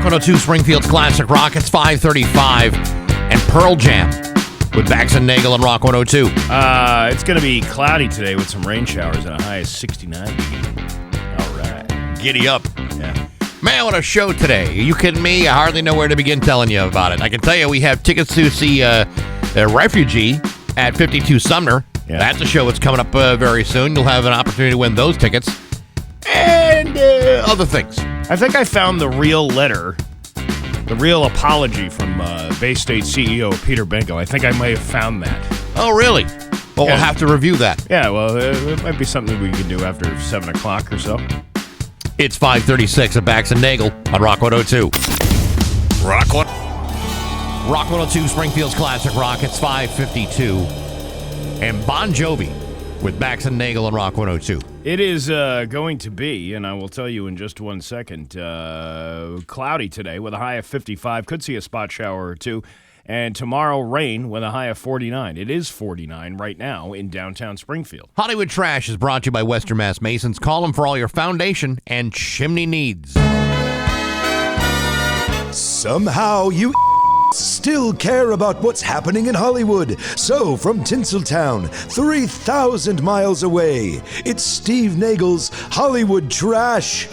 Rock 102, Springfield's Classic Rock. It's 5:35. And Pearl Jam with Bax and Nagle on Rock 102. It's going to be cloudy today with some rain showers and a high of 69. All right. Giddy up. Yeah. Man, what a show today. Are you kidding me? I hardly know where to begin telling you about it. I can tell you we have tickets to see Refugee at 52 Sumner. Yeah. That's a show that's coming up very soon. You'll have an opportunity to win those tickets. And other things. I think I found the real letter, the real apology from Bay State CEO Peter Benko. I think I might have found that. Oh, really? Well, Yeah. we'll have to review that. Yeah, well, it might be something we can do after 7 o'clock or so. It's 5:36 at Bax and Nagle on Rock 102. Rock 102, Springfield's Classic Rock. It's 5:52. And Bon Jovi with Bax and Nagle on Rock 102. It is going to be, and I will tell you in just 1 second, cloudy today with a high of 55. Could see a spot shower or two. And tomorrow, rain with a high of 49. It is 49 right now in downtown Springfield. Hollywood Trash is brought to you by Western Mass Masons. Call them for all your foundation and chimney needs. Somehow you still care about what's happening in Hollywood. So, from Tinseltown, 3,000 miles away, it's Steve Nagle's Hollywood Trash.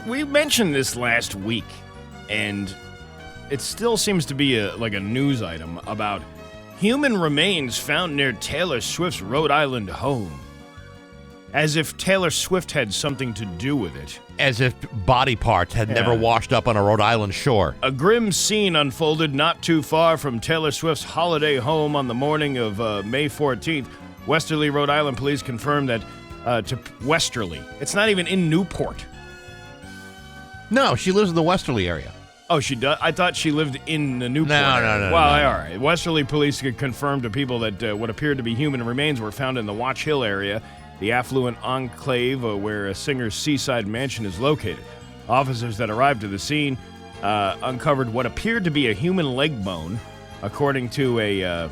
We mentioned this last week, and it still seems to be like a news item about human remains found near Taylor Swift's Rhode Island home. As if Taylor Swift had something to do with it. As if body parts had never washed up on a Rhode Island shore. A grim scene unfolded not too far from Taylor Swift's holiday home on the morning of May 14th. Westerly, Rhode Island police confirmed that to Westerly. It's not even in Newport. No, she lives in the Westerly area. Oh, she does? I thought she lived in the Newport. No. Well, all right. Westerly police confirmed to people that what appeared to be human remains were found in the Watch Hill area, the affluent enclave where a singer's seaside mansion is located. Officers that arrived at the scene uncovered what appeared to be a human leg bone, according to a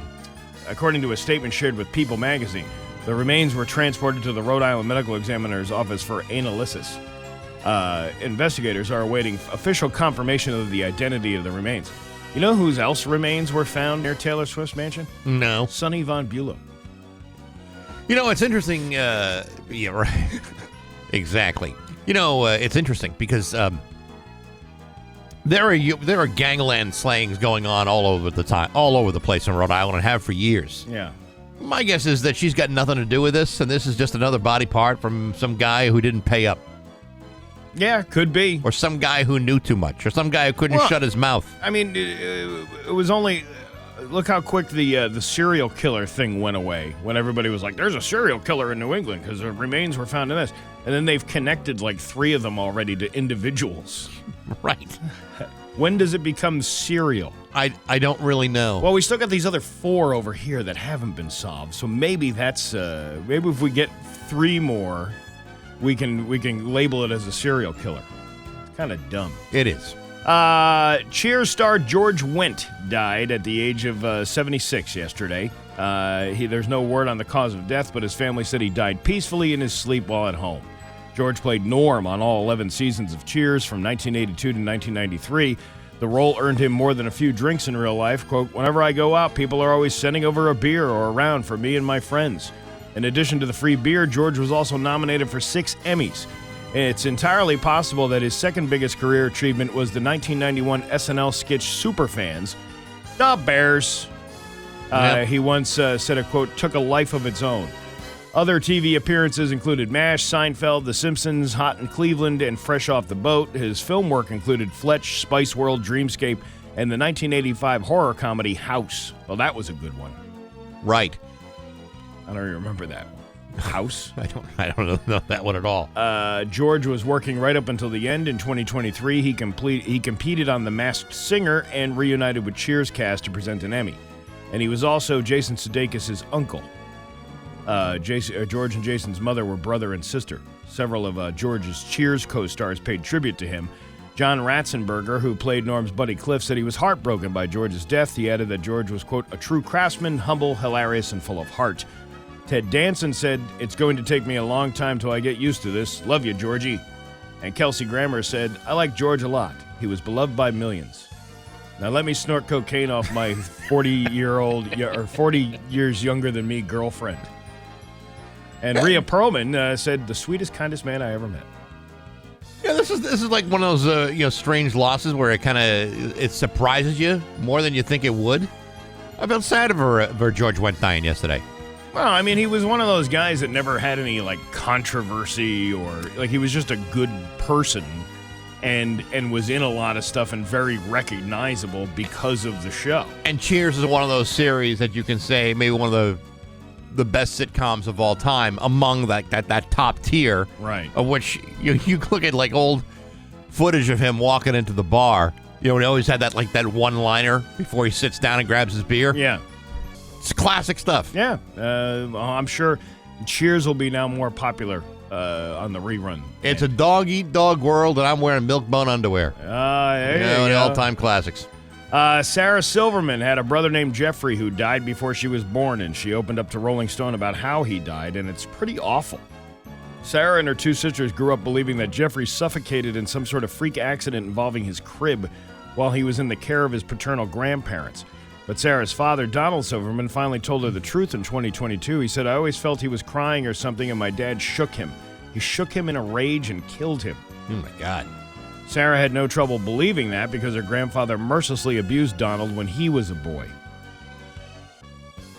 statement shared with People magazine. The remains were transported to the Rhode Island Medical Examiner's office for analysis. Investigators are awaiting official confirmation of the identity of the remains. You know whose else remains were found near Taylor Swift's mansion? No. Sonny Von Bulow. You know, it's interesting. Yeah, right. Exactly. You know, it's interesting because there are gangland slayings going on all over the place in Rhode Island and have for years. Yeah. My guess is that she's got nothing to do with this, and this is just another body part from some guy who didn't pay up. Yeah, could be. Or some guy who knew too much, or some guy who couldn't shut his mouth. I mean, it was only... Look how quick the serial killer thing went away when everybody was like, there's a serial killer in New England because the remains were found in this. And then they've connected like 3 of them already to individuals. Right. When does it become serial? I don't really know. Well, we still got these other 4 over here that haven't been solved. So maybe that's maybe if we get 3 more, we can label it as a serial killer. It's kind of dumb. It is. Cheers star George Wendt died at the age of 76 yesterday. There's no word on the cause of death, but his family said he died peacefully in his sleep while at home. George played Norm on all 11 seasons of Cheers from 1982 to 1993. The role earned him more than a few drinks in real life. Quote, whenever I go out, people are always sending over a beer or a round for me and my friends. In addition to the free beer, George was also nominated for 6 Emmys. It's entirely possible that his second biggest career achievement was the 1991 SNL sketch Superfans, The Bears. Yep. He once said a quote, took a life of its own. Other TV appearances included MASH, Seinfeld, The Simpsons, Hot in Cleveland, and Fresh Off the Boat. His film work included Fletch, Spice World, Dreamscape, and the 1985 horror comedy House. Well, that was a good one. Right. I don't even remember that one. House? I don't know that one at all. George was working right up until the end. In 2023, he competed on The Masked Singer and reunited with Cheers cast to present an Emmy. And he was also Jason Sudeikis' uncle. George and Jason's mother were brother and sister. Several of George's Cheers co-stars paid tribute to him. John Ratzenberger, who played Norm's buddy Cliff, said he was heartbroken by George's death. He added that George was, quote, a true craftsman, humble, hilarious, and full of heart. Ted Danson said, it's going to take me a long time till I get used to this. Love you, Georgie. And Kelsey Grammer said, I like George a lot. He was beloved by millions. Now let me snort cocaine off my 40-year-old or 40 years younger than me girlfriend. And Rhea Perlman said, the sweetest, kindest man I ever met. Yeah, this is like one of those strange losses where it surprises you more than you think it would. I felt sad for George Wendt dying yesterday. Well, I mean, he was one of those guys that never had any controversy or he was just a good person and was in a lot of stuff and very recognizable because of the show. And Cheers is one of those series that you can say maybe one of the best sitcoms of all time among that top tier. Right. Of which you look at old footage of him walking into the bar. He always had that one-liner before he sits down and grabs his beer. Yeah. It's classic stuff. Yeah. I'm sure Cheers will be now more popular on the rerun. It's a dog-eat-dog world, and I'm wearing Milk-Bone underwear. There you go. All-time classics. Sarah Silverman had a brother named Jeffrey who died before she was born, and she opened up to Rolling Stone about how he died, and it's pretty awful. Sarah and her two sisters grew up believing that Jeffrey suffocated in some sort of freak accident involving his crib while he was in the care of his paternal grandparents. But Sarah's father, Donald Silverman, finally told her the truth in 2022. He said, I always felt he was crying or something, and my dad shook him. He shook him in a rage and killed him. Oh, my God. Sarah had no trouble believing that because her grandfather mercilessly abused Donald when he was a boy.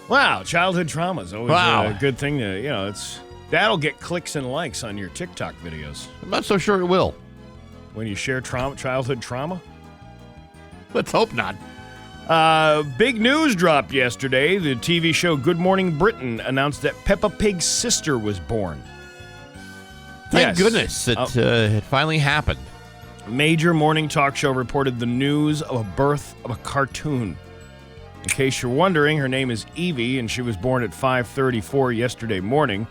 Wow, childhood trauma is always a good thing to, that'll get clicks and likes on your TikTok videos. I'm not so sure it will. When you share childhood trauma? Let's hope not. Big news dropped yesterday. The TV show Good Morning Britain announced that Peppa Pig's sister was born. Thank goodness it finally happened. Major morning talk show reported the news of a birth of a cartoon. In case you're wondering, her name is Evie, and she was born at 5:34 yesterday morning.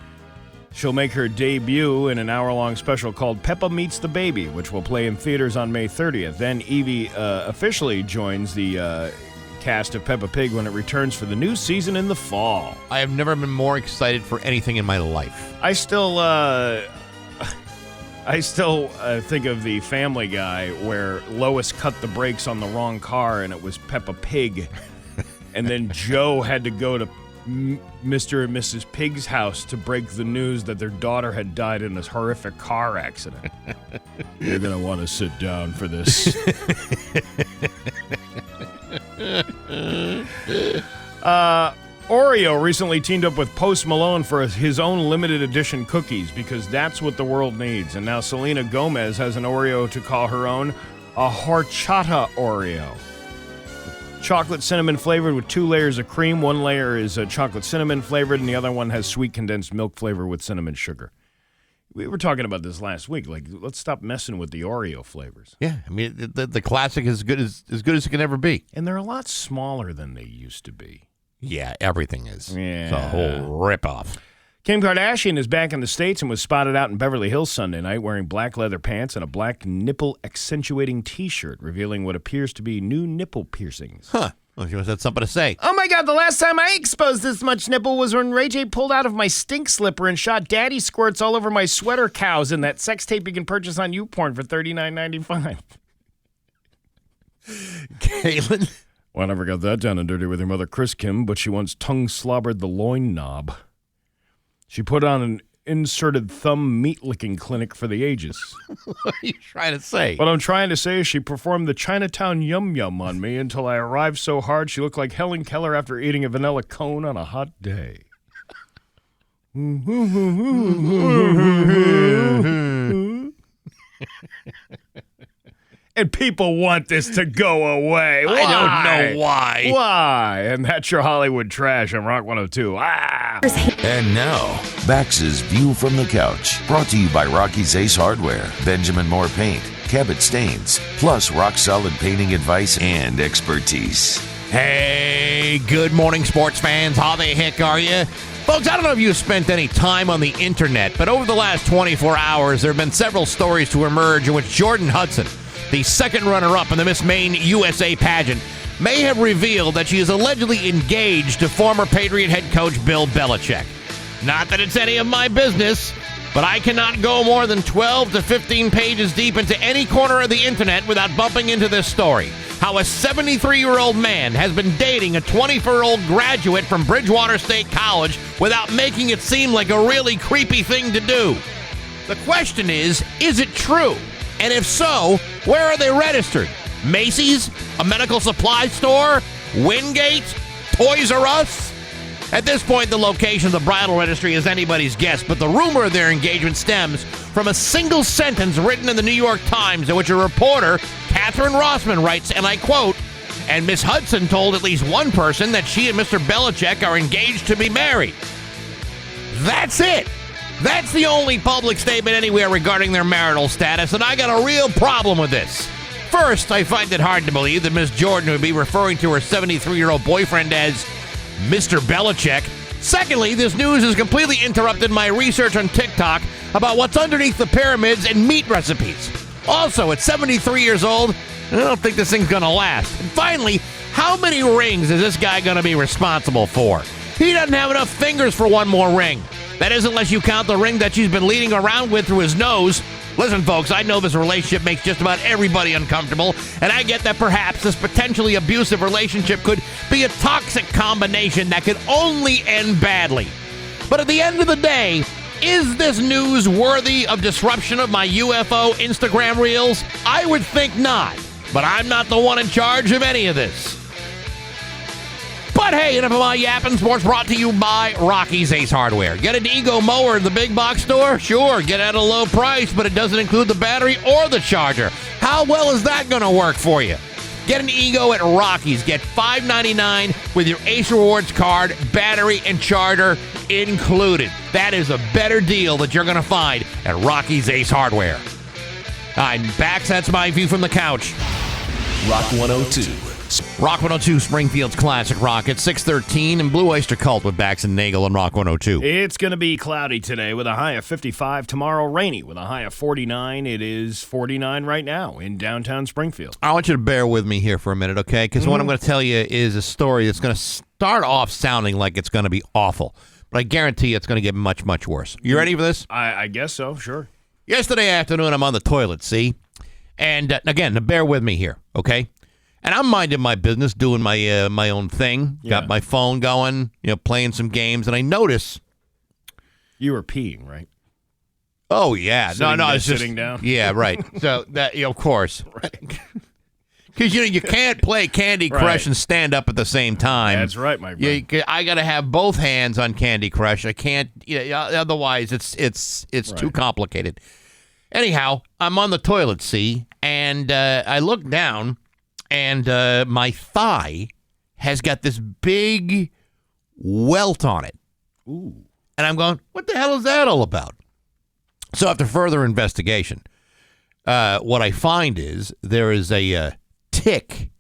She'll make her debut in an hour-long special called Peppa Meets the Baby, which will play in theaters on May 30th. Then Evie officially joins the cast of Peppa Pig when it returns for the new season in the fall. I have never been more excited for anything in my life. I still think of the Family Guy where Lois cut the brakes on the wrong car and it was Peppa Pig. And then Joe had to go to Mr. and Mrs. Pig's house to break the news that their daughter had died in this horrific car accident. You're going to want to sit down for this. Oreo recently teamed up with Post Malone for his own limited edition cookies because that's what the world needs. And now Selena Gomez has an Oreo to call her own, a horchata Oreo. Chocolate cinnamon flavored with 2 layers of cream. One layer is chocolate cinnamon flavored, and the other one has sweet condensed milk flavor with cinnamon sugar. We were talking about this last week. Let's stop messing with the Oreo flavors. Yeah, I mean the classic is as good as it can ever be. And they're a lot smaller than they used to be. Yeah, everything is. Yeah. It's a whole ripoff. Kim Kardashian is back in the States and was spotted out in Beverly Hills Sunday night wearing black leather pants and a black nipple-accentuating T-shirt, revealing what appears to be new nipple piercings. Huh. Well, she must have something to say. Oh, my God, the last time I exposed this much nipple was when Ray J pulled out of my stink slipper and shot daddy squirts all over my sweater cows in that sex tape you can purchase on YouPorn for $39.95. Caitlin? Well, I never got that down and dirty with your mother, Chris Kim, but she once tongue-slobbered the loin knob. She put on an inserted thumb meat-licking clinic for the ages. What are you trying to say? What I'm trying to say is she performed the Chinatown yum-yum on me until I arrived so hard she looked like Helen Keller after eating a vanilla cone on a hot day. And people want this to go away. Why? I don't know why. Why? And that's your Hollywood trash on Rock 102. And now, Bax's View from the Couch. Brought to you by Rocky's Ace Hardware, Benjamin Moore Paint, Cabot Stains, plus rock-solid painting advice and expertise. Hey, good morning, sports fans. How the heck are you? Folks, I don't know if you spent any time on the internet, but over the last 24 hours, there have been several stories to emerge in which Jordan Hudson, the second runner-up in the Miss Maine USA pageant, may have revealed that she is allegedly engaged to former Patriot head coach Bill Belichick. Not that it's any of my business, but I cannot go more than 12 to 15 pages deep into any corner of the internet without bumping into this story. How a 73-year-old man has been dating a 24-year-old graduate from Bridgewater State College without making it seem like a really creepy thing to do. The question is it true? And if so, where are they registered? Macy's? A medical supply store? Wingate? Toys R Us? At this point, the location of the bridal registry is anybody's guess, but the rumor of their engagement stems from a single sentence written in the New York Times in which a reporter, Catherine Rossman, writes, and I quote, "And Miss Hudson told at least one person that she and Mr. Belichick are engaged to be married." That's it. That's the only public statement anywhere regarding their marital status, and I got a real problem with this. First, I find it hard to believe that Miss Jordan would be referring to her 73-year-old boyfriend as Mr. Belichick. Secondly, this news has completely interrupted my research on TikTok about what's underneath the pyramids and meat recipes. Also, at 73 years old, I don't think this thing's going to last. And finally, how many rings is this guy going to be responsible for? He doesn't have enough fingers for one more ring. That is, unless you count the ring that she's been leading around with through his nose. Listen, folks, I know this relationship makes just about everybody uncomfortable, and I get that perhaps this potentially abusive relationship could be a toxic combination that could only end badly. But at the end of the day, is this news worthy of disruption of my UFO Instagram reels? I would think not, but I'm not the one in charge of any of this. But hey, enough of my yapping. Sports brought to you by Rocky's Ace Hardware. Get an Ego mower in the big box store? Sure, get it at a low price, but it doesn't include the battery or the charger. How well is that going to work for you? Get an Ego at Rocky's. Get $5.99 with your Ace Rewards card, battery, and charger included. That is a better deal that you're going to find at Rocky's Ace Hardware. I'm Bax. That's my view from the couch. Rock 102. Rock 102, Springfield's classic rock at 6:13, and Blue Oyster Cult with Bax and Nagle on Rock 102. It's going to be cloudy today with a high of 55. Tomorrow, rainy with a high of 49. It is 49 right now in downtown Springfield. I want you to bear with me here for a minute, okay? Because what I'm going to tell you is a story that's going to start off sounding like it's going to be awful, but I guarantee it's going to get much, much worse. You ready for this? I guess so, sure. Yesterday afternoon, I'm on the toilet, see? And again, bear with me here, okay? And I'm minding my business, doing my my own thing. Yeah. Got my phone going, playing some games, and I notice. You were peeing, right? Oh yeah, it's just sitting down. Yeah, right. So that of course, because you can't play Candy Crush Right. and stand up at the same time. That's right, my friend. I got to have both hands on Candy Crush. I can't. Otherwise, it's too complicated. Anyhow, I'm on the toilet, see, and I look down. And my thigh has got this big welt on it. Ooh. And I'm going, what the hell is that all about? So after further investigation, what I find is there is a tick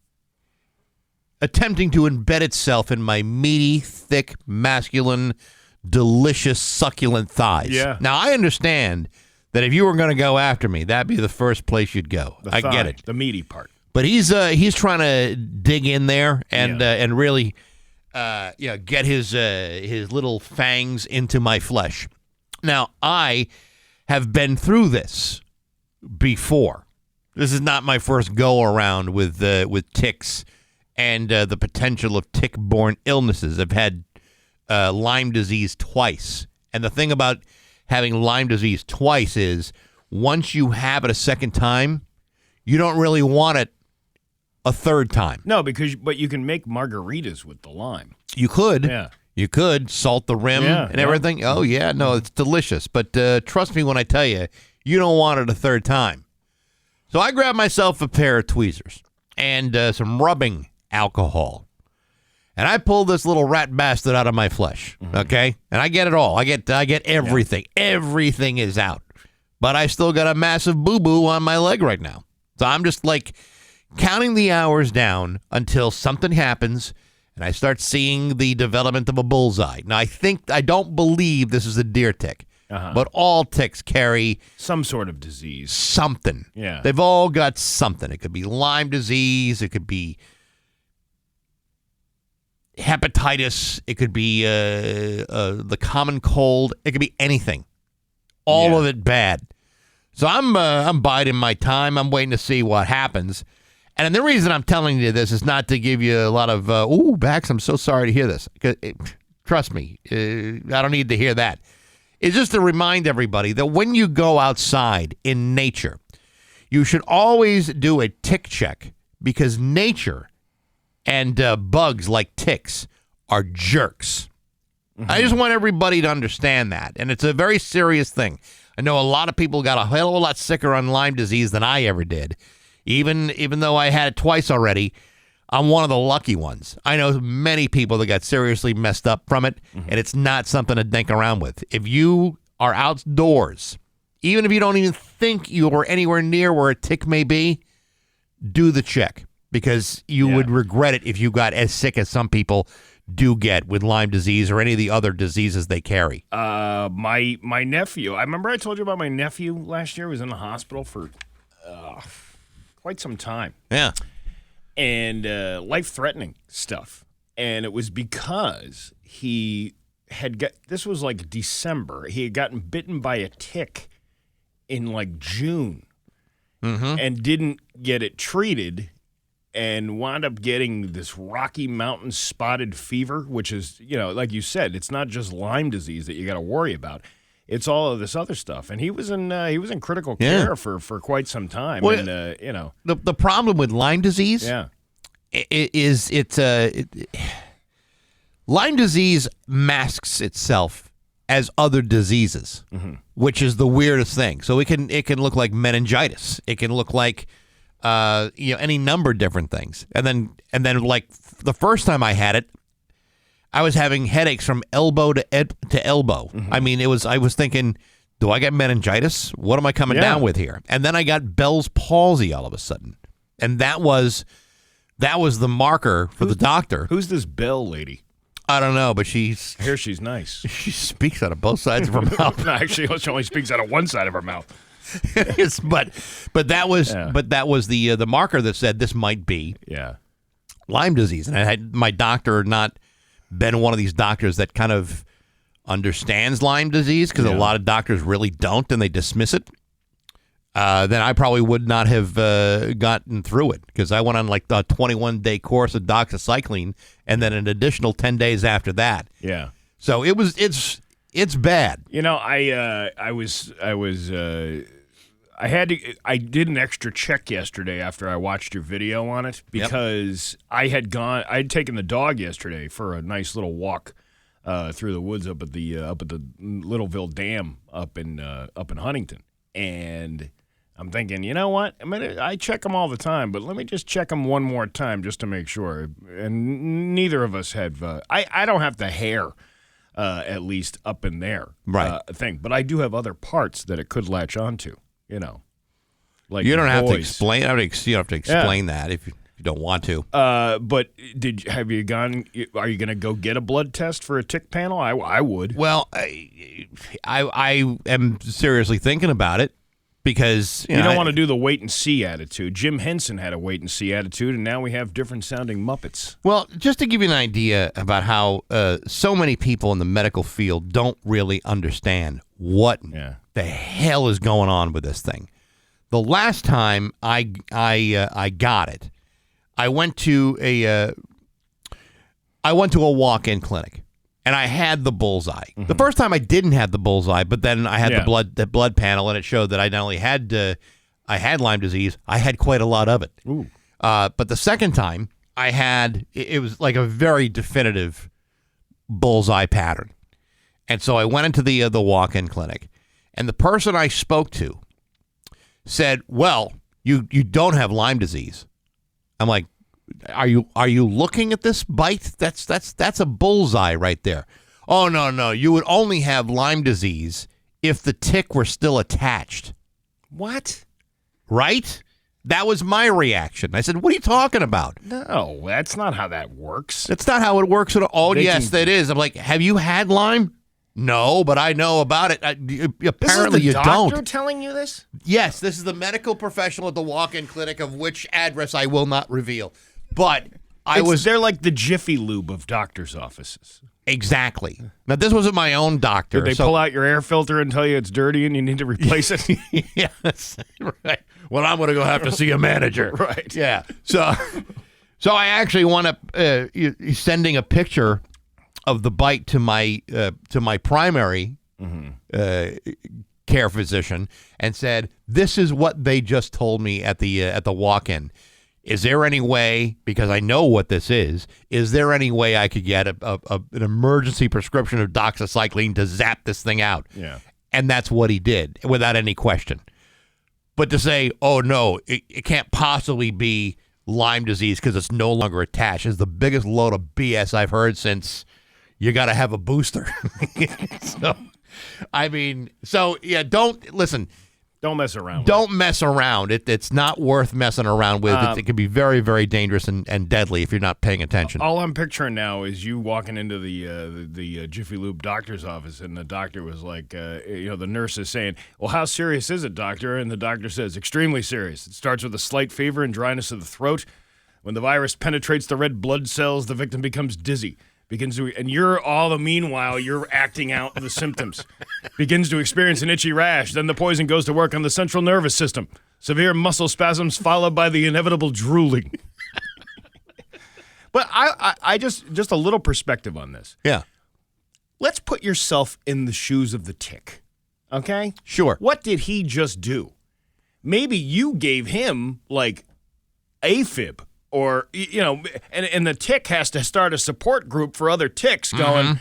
attempting to embed itself in my meaty, thick, masculine, delicious, succulent thighs. Yeah. Now, I understand that if you were going to go after me, that'd be the first place you'd go. I get it. The meaty part. But he's trying to dig in there and really get his little fangs into my flesh. Now, I have been through this before. This is not my first go around with ticks and the potential of tick-borne illnesses. I've had Lyme disease twice, and the thing about having Lyme disease twice is once you have it a second time, you don't really want it a third time. No, but you can make margaritas with the lime. You could. Yeah. You could salt the rim and everything. Oh, yeah. No, it's delicious. But trust me when I tell you, you don't want it a third time. So I grabbed myself a pair of tweezers and some rubbing alcohol. And I pulled this little rat bastard out of my flesh. Okay? And I get it all. I get everything. Yeah. Everything is out. But I still got a massive boo-boo on my leg right now. So I'm just like counting the hours down until something happens and I start seeing the development of a bullseye. Now, I don't believe this is a deer tick, but all ticks carry some sort of disease. Something. Yeah. They've all got something. It could be Lyme disease. It could be hepatitis. It could be the common cold. It could be anything. all of it bad. So I'm biding my time. I'm waiting to see what happens. And the reason I'm telling you this is not to give you a lot of, Bax, I'm so sorry to hear this. Trust me, I don't need to hear that. It's just to remind everybody that when you go outside in nature, you should always do a tick check because nature and bugs like ticks are jerks. Mm-hmm. I just want everybody to understand that. And it's a very serious thing. I know a lot of people got a hell of a lot sicker on Lyme disease than I ever did. Even though I had it twice already, I'm one of the lucky ones. I know many people that got seriously messed up from it, and it's not something to dink around with. If you are outdoors, even if you don't even think you are anywhere near where a tick may be, do the check because you would regret it if you got as sick as some people do get with Lyme disease or any of the other diseases they carry. My nephew, I remember I told you about my nephew last year. He was in the hospital for quite some time. Yeah. And life-threatening stuff. And it was because he had this was like December. He had gotten bitten by a tick in like June and didn't get it treated and wound up getting this Rocky Mountain spotted fever, which is, like you said, it's not just Lyme disease that you got to worry about. It's all of this other stuff, and he was in critical care for quite some time. Well, and the problem with Lyme disease, Lyme disease masks itself as other diseases, which is the weirdest thing. So it can look like meningitis. It can look like any number of different things, and then like the first time I had it, I was having headaches from elbow to elbow. I mean, I was thinking, do I get meningitis? What am I coming down with here? And then I got Bell's palsy all of a sudden. And that was the marker for the doctor. Who's this Bell lady? I don't know, but I hear she's nice. She speaks out of both sides of her mouth. No, actually, she only speaks out of one side of her mouth. but that was the marker that said this might be Lyme disease. And I had my doctor not been one of these doctors that kind of understands Lyme disease because a lot of doctors really don't and they dismiss it, then I probably would not have gotten through it because I went on like a 21-day course of doxycycline and then an additional 10 days after that. Yeah. So it's bad. I did an extra check yesterday after I watched your video on it because I had taken the dog yesterday for a nice little walk through the woods up at the Littleville Dam up in Huntington, and I'm thinking, you know what? I check them all the time, but let me just check them one more time just to make sure. And neither of us have. I don't have the hair. At least up in there, thing, but I do have other parts that it could latch onto. Like you don't have to explain. You don't have to explain that if you don't want to. But have you gone? Are you going to go get a blood test for a tick panel? I would. Well, I am seriously thinking about it because you don't want to do the wait and see attitude. Jim Henson had a wait and see attitude, and now we have different sounding Muppets. Well, just to give you an idea about how so many people in the medical field don't really understand what the hell is going on with this thing. The last time I got it, I went to a walk-in clinic, and I had the bullseye. The first time I didn't have the bullseye, but then I had the blood panel, and it showed that I not only had I had Lyme disease, I had quite a lot of it. Ooh. But the second time I had, it was like a very definitive bullseye pattern. And so I went into the walk-in clinic, and the person I spoke to said, "Well, you don't have Lyme disease." I'm like, "Are you looking at this bite? That's a bullseye right there." "Oh, no, you would only have Lyme disease if the tick were still attached." What? Right? That was my reaction. I said, "What are you talking about?" No, that's not how that works. That's not how it works at all. That is. I'm like, "Have you had Lyme?" "No, but I know about it." Apparently, you don't. This is the doctor telling you this? Yes, this is the medical professional at the walk-in clinic, of which address I will not reveal. But they're like the Jiffy Lube of doctors' offices. Exactly. Now, this wasn't my own doctor. Did they pull out your air filter and tell you it's dirty and you need to replace it? Yes. Right. Well, I'm going to go have to see a manager. Right. Yeah. So I actually want to sending a picture of the bite to my primary care physician and said, "This is what they just told me at the walk-in. Is there any way, because I know what this is there any way I could get an emergency prescription of doxycycline to zap this thing out?" Yeah. And that's what he did without any question. But to say, oh, no, it can't possibly be Lyme disease because it's no longer attached is the biggest load of BS I've heard since you got to have a booster. Don't mess around. Don't mess around. It's not worth messing around with. It can be very, very dangerous and deadly if you're not paying attention. All I'm picturing now is you walking into the Jiffy Lube doctor's office, and the doctor was like, the nurse is saying, "Well, how serious is it, doctor?" And the doctor says, "Extremely serious. It starts with a slight fever and dryness of the throat. When the virus penetrates the red blood cells, the victim becomes dizzy. Meanwhile, you're acting out the symptoms. Begins to experience an itchy rash. Then the poison goes to work on the central nervous system. Severe muscle spasms followed by the inevitable drooling." But I just a little perspective on this. Yeah. Let's put yourself in the shoes of the tick. Okay? Sure. What did he just do? Maybe you gave him like AFib. Or, and the tick has to start a support group for other ticks going,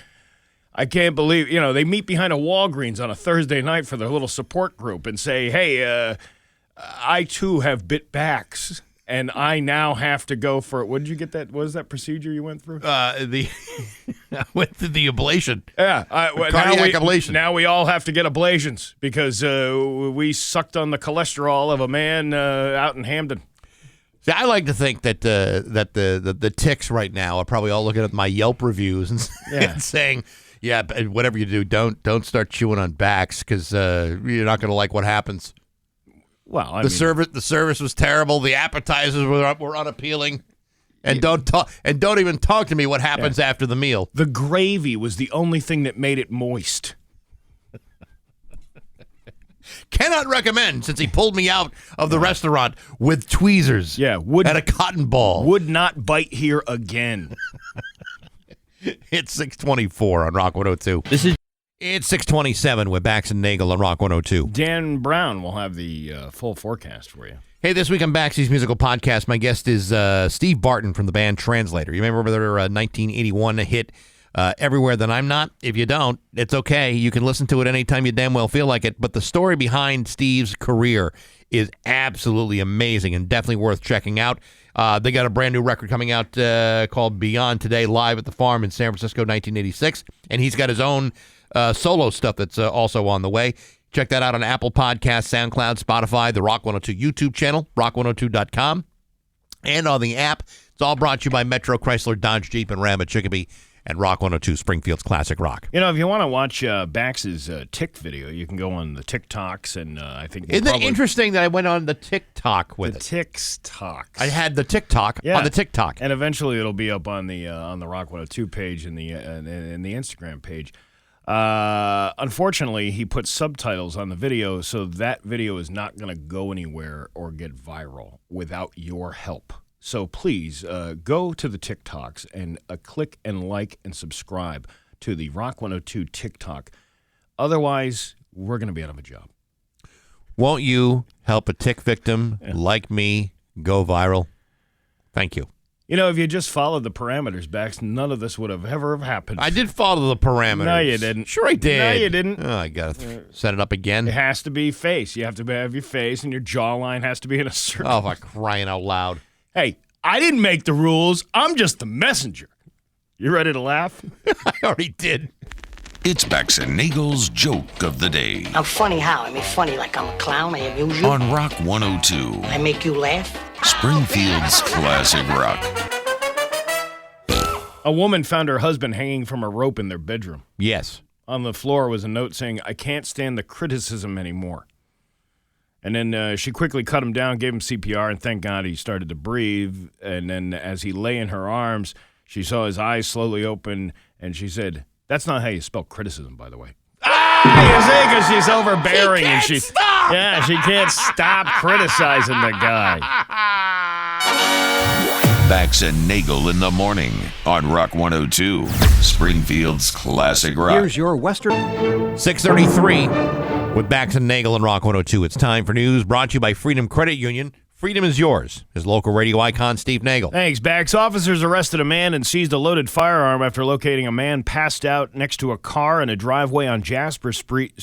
I can't believe, they meet behind a Walgreens on a Thursday night for their little support group and say, hey, I too have bit backs and I now have to go for, what did you get that? What was that procedure you went through? I went through the ablation. Yeah. Cardiac ablation. Now we all have to get ablations because we sucked on the cholesterol of a man out in Hamden. See, I like to think that the ticks right now are probably all looking at my Yelp reviews and, and saying, "Yeah, whatever you do, don't start chewing on backs because you're not going to like what happens." Well, the service was terrible. The appetizers were unappealing, and don't even talk to me what happens after the meal. The gravy was the only thing that made it moist. Cannot recommend, since he pulled me out of the restaurant with tweezers. Yeah, and a cotton ball. Would not bite here again. It's 6:24 on Rock 102. It's 6:27 with Bax and Nagle on Rock 102. Dan Brown will have the full forecast for you. Hey, this week on Baxy's Musical Podcast, my guest is Steve Barton from the band Translator. You remember their 1981 hit, Everywhere That I'm Not? If you don't, it's okay. You can listen to it anytime you damn well feel like it. But the story behind Steve's career is absolutely amazing and definitely worth checking out. They got a brand new record coming out called Beyond Today, live at the Farm in San Francisco, 1986. And he's got his own solo stuff that's also on the way. Check that out on Apple Podcasts, SoundCloud, Spotify, the Rock 102 YouTube channel, rock102.com, and on the app. It's all brought to you by Metro Chrysler, Dodge, Jeep, and Ram at Chicopee, and Rock 102, Springfield's classic rock. If you want to watch Bax's tick video, you can go on the TikToks, and I think... Isn't it interesting that I went on the TikTok with the Ticks Talks. I had the TikTok on the TikTok. And eventually it'll be up on the Rock 102 page and the Instagram page. Unfortunately, he put subtitles on the video, so that video is not going to go anywhere or get viral without your help. So please go to the TikToks and click and like and subscribe to the Rock 102 TikTok. Otherwise, we're going to be out of a job. Won't you help a tick victim like me go viral? Thank you. If you just followed the parameters, Bax, none of this would have ever happened. I did follow the parameters. No, you didn't. Sure I did. No, you didn't. Oh, I got to set it up again. It has to be face. You have to have your face, and your jawline has to be in a certain... Oh, I'm crying out loud. Hey, I didn't make the rules. I'm just the messenger. You ready to laugh? I already did. It's Bax and Nagle's Joke of the Day. I'm funny how? I mean, funny like I'm a clown. I amuse you. On Rock 102. I make you laugh. Springfield's classic rock. A woman found her husband hanging from a rope in their bedroom. Yes. On the floor was a note saying, "I can't stand the criticism anymore." And then she quickly cut him down, gave him CPR, and thank God he started to breathe. And then as he lay in her arms, she saw his eyes slowly open, And she said, "That's not how you spell criticism, by the way." You see, because she's overbearing and she can't stop criticizing the guy. Bax and Nagle in the morning on Rock 102, Springfield's classic rock. Here's your Western 6:33 with Bax and Nagle and Rock 102. It's time for news brought to you by Freedom Credit Union. Freedom is yours. His local radio icon, Steve Nagle. Thanks, Bax. Officers arrested a man and seized a loaded firearm after locating a man passed out next to a car in a driveway on Jasper Street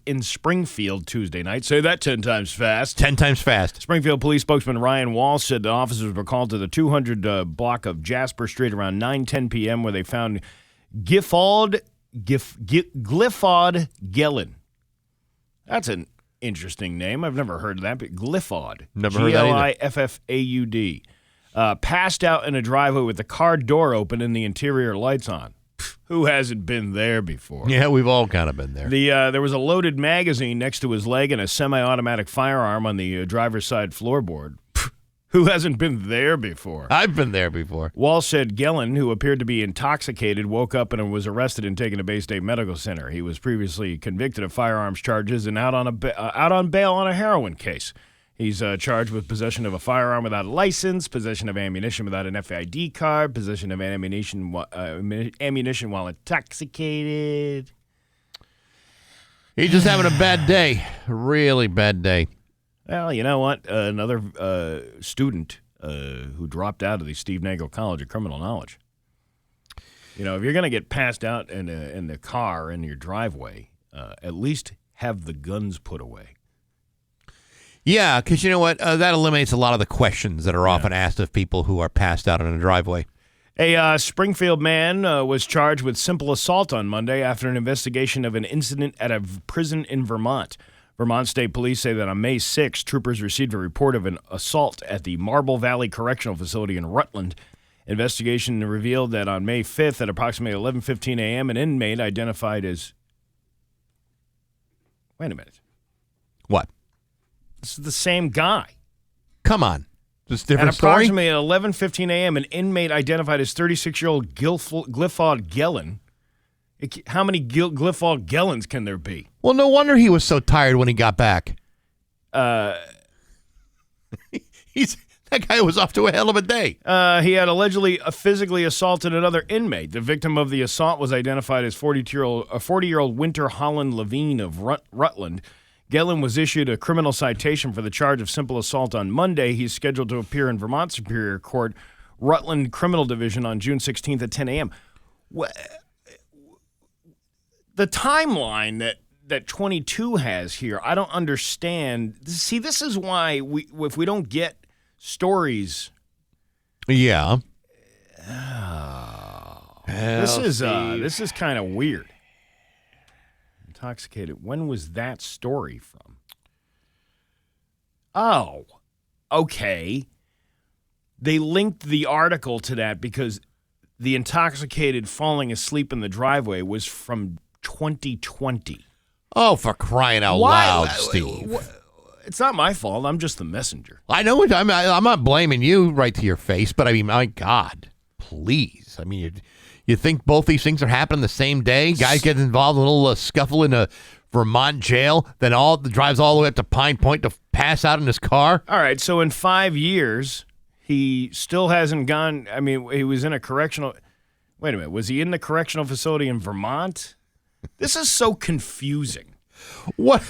in Springfield Tuesday night. Say that 10 times fast. 10 times fast. Springfield Police spokesman Ryan Walsh said the officers were called to the 200 block of Jasper Street around 9:10 p.m. where they found Glyphod Gellin. That's an interesting name. I've never heard of that, but Glyphod. Never heard that either. Glyffaud. Passed out in a driveway with the car door open and the interior lights on. Who hasn't been there before? Yeah, we've all kind of been there. There was a loaded magazine next to his leg and a semi-automatic firearm on the driver's side floorboard. Who hasn't been there before? I've been there before. Walsh said Gellin, who appeared to be intoxicated, woke up and was arrested and taken to Bay State Medical Center. He was previously convicted of firearms charges and out on bail on a heroin case. He's charged with possession of a firearm without a license, possession of ammunition without an FID card, possession of ammunition while intoxicated. He's just having a bad day. Really bad day. Well, you know what? Another student who dropped out of the Steve Nagle College of Criminal Knowledge. You know, if you're going to get passed out in the car in your driveway, at least have the guns put away. Yeah, because you know what? That eliminates a lot of the questions that are often asked of people who are passed out in a driveway. A Springfield man was charged with simple assault on Monday after an investigation of an incident at a prison in Vermont. Vermont State Police say that on May 6, troopers received a report of an assault at the Marble Valley Correctional Facility in Rutland. Investigation revealed that on May 5th at approximately 11:15 a.m., an inmate identified as... Wait a minute. What? This is the same guy. Come on. Just different At approximately 11:15 a.m., an inmate identified as 36-year-old Glyphod Gellin. How many Glyphod Gellins can there be? Well, no wonder he was so tired when he got back. That guy was off to a hell of a day. He had allegedly physically assaulted another inmate. The victim of the assault was identified as 40-year-old Winter Holland Levine of Rutland. Gellin was issued a criminal citation for the charge of simple assault on Monday. He's scheduled to appear in Vermont Superior Court, Rutland Criminal Division on June 16th at 10 a.m. The timeline that 22 has here, I don't understand. See, this is why if we don't get stories. Yeah. This is kind of weird. Intoxicated. When was that story from? Oh, okay. They linked the article to that because the intoxicated falling asleep in the driveway was from 2020. Oh, for crying out loud, Steve. It's not my fault. I'm just the messenger. I know. I'm not blaming you right to your face, but I mean, my God, please. I mean, you think both these things are happening the same day? Guys get involved in a little scuffle in a Vermont jail, then drives all the way up to Pine Point to pass out in his car? All right, so in 5 years, he still hasn't gone. I mean, he was in a correctional. Wait a minute. Was he in the correctional facility in Vermont? This is so confusing. What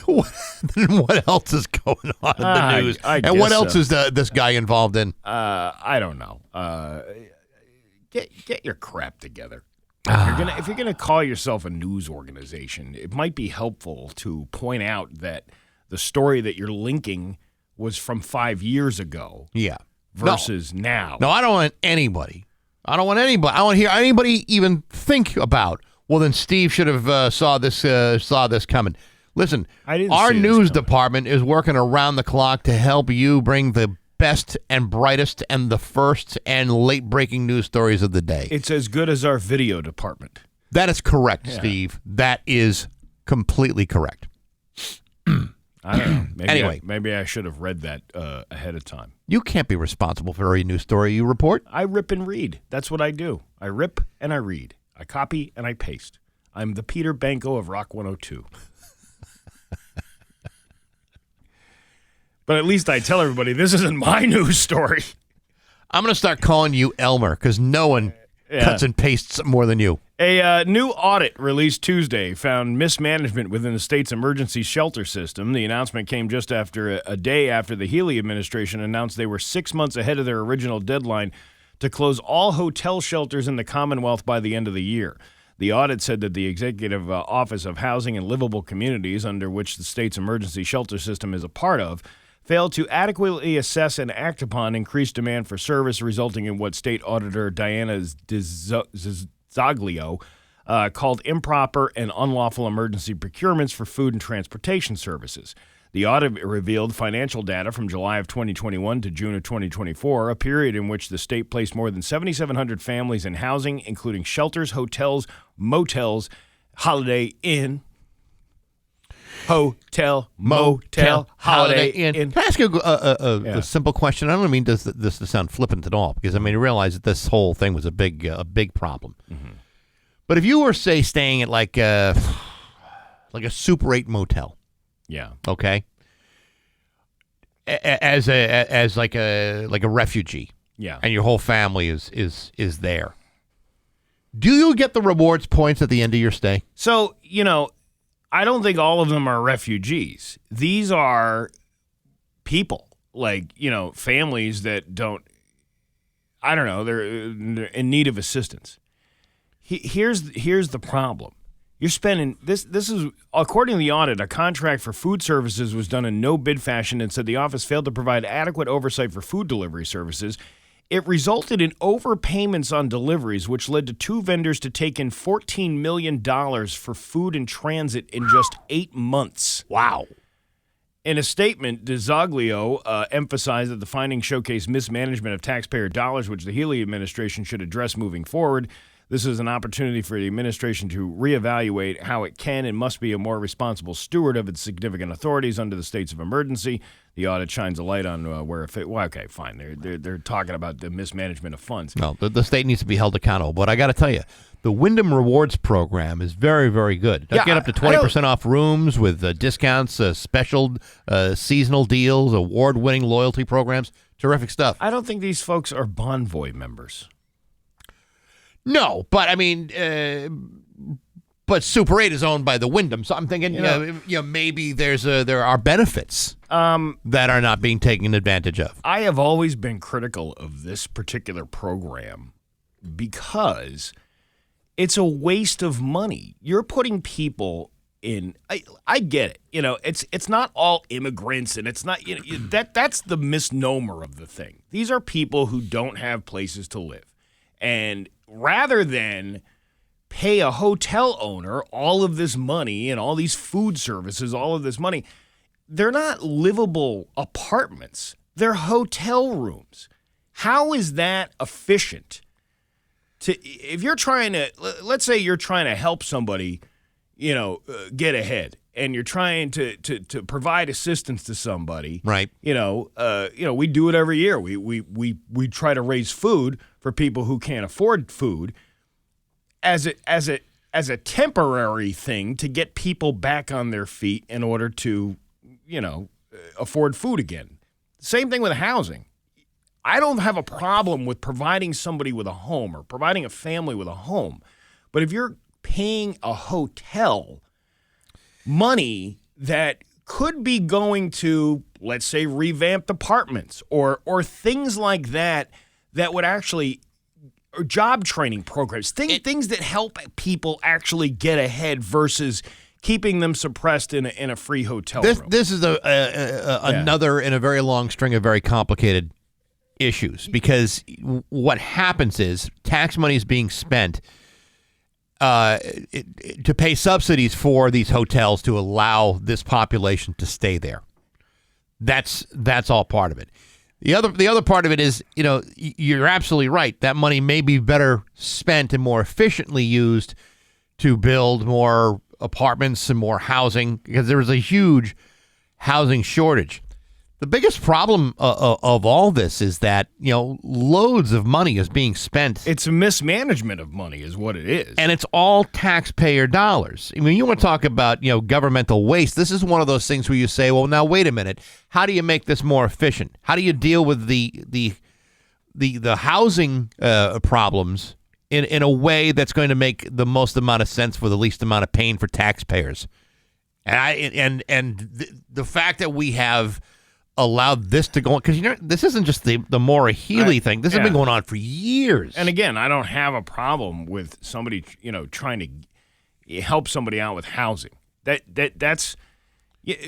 else is going on in the news? And what else is this guy involved in? I don't know. Get your crap together. If you're gonna call yourself a news organization, it might be helpful to point out that the story that you're linking was from 5 years ago. Yeah. Versus now. No, I don't want anybody. I don't want to hear anybody even think about. Well, then Steve should have saw this coming. Listen, our news department is working around the clock to help you bring the best and brightest and the first and late-breaking news stories of the day. It's as good as our video department. That is correct, Steve. That is completely correct. I don't know. Maybe Anyway. maybe I should have read that ahead of time. You can't be responsible for every news story you report. I rip and read. That's what I do. I rip and I read. I copy and I paste. I'm the Peter Banko of Rock 102. But at least I tell everybody this isn't my news story. I'm going to start calling you Elmer because no one cuts and pastes more than you. A new audit released Tuesday found mismanagement within the state's emergency shelter system. The announcement came just after a day after the Healy administration announced they were 6 months ahead of their original deadline to close all hotel shelters in the Commonwealth by the end of the year. The audit said that the Executive Office of Housing and Livable Communities, under which the state's emergency shelter system is a part of, failed to adequately assess and act upon increased demand for service, resulting in what State Auditor Diana Zaglio called improper and unlawful emergency procurements for food and transportation services. The audit revealed financial data from July of 2021 to June of 2024, a period in which the state placed more than 7,700 families in housing, including shelters, hotels, motels, Holiday Inn, Hotel, motel, Holiday Inn. Can I ask you a simple question? I don't mean this to sound flippant at all, because I mean I realize that this whole thing was a big problem. Mm-hmm. But if you were, say, staying at like a Super 8 motel, okay, as like a refugee, and your whole family is there, do you get the rewards points at the end of your stay? So I don't think all of them are refugees. These are people, like, families that don't, I don't know, they're in need of assistance. Here's the problem. You're spending, this is, according to the audit, a contract for food services was done in no bid fashion and said the office failed to provide adequate oversight for food delivery services. It resulted in overpayments on deliveries, which led to two vendors to take in $14 million for food in transit in just 8 months. Wow. In a statement, DeZoglio emphasized that the findings showcase mismanagement of taxpayer dollars, which the Healy administration should address moving forward. This is an opportunity for the administration to reevaluate how it can and must be a more responsible steward of its significant authorities under the states of emergency. The audit shines a light on where it fit. Well, okay, fine. They're talking about the mismanagement of funds. No, the state needs to be held accountable. But I got to tell you, the Wyndham Rewards program is very, very good. Get up to 20% off rooms with discounts, special seasonal deals, award-winning loyalty programs. Terrific stuff. I don't think these folks are Bonvoy members. No, but I mean, but Super 8 is owned by the Wyndham, so I'm thinking, maybe there are benefits that are not being taken advantage of. I have always been critical of this particular program because it's a waste of money. You're putting people in. I get it. It's not all immigrants, and it's not that's the misnomer of the thing. These are people who don't have places to live, and rather than pay a hotel owner all of this money and all these food services, all of this money, they're not livable apartments. They're hotel rooms. How is that efficient? If you're trying to, let's say you're trying to help somebody, get ahead, and you're trying to provide assistance to somebody, right? We do it every year. We try to raise food for people who can't afford food as a temporary thing to get people back on their feet in order to, afford food again. Same thing with housing. I don't have a problem with providing somebody with a home or providing a family with a home. But if you're paying a hotel money that could be going to, let's say, revamped apartments or things like that would actually, or job training programs, things that help people actually get ahead versus keeping them suppressed in a free hotel room. This is another in a very long string of very complicated issues, because what happens is tax money is being spent to pay subsidies for these hotels to allow this population to stay there. That's all part of it. The other part of it is, you're absolutely right. That money may be better spent and more efficiently used to build more apartments and more housing, because there was a huge housing shortage. The biggest problem of all this is that, loads of money is being spent. It's a mismanagement of money is what it is. And it's all taxpayer dollars. I mean, you want to talk about, governmental waste. This is one of those things where you say, well, now, wait a minute. How do you make this more efficient? How do you deal with the housing problems in a way that's going to make the most amount of sense for the least amount of pain for taxpayers? And the fact that we have allowed this to go on, because this isn't just the Maura Healey thing. This has been going on for years. And again, I don't have a problem with somebody trying to help somebody out with housing. That's.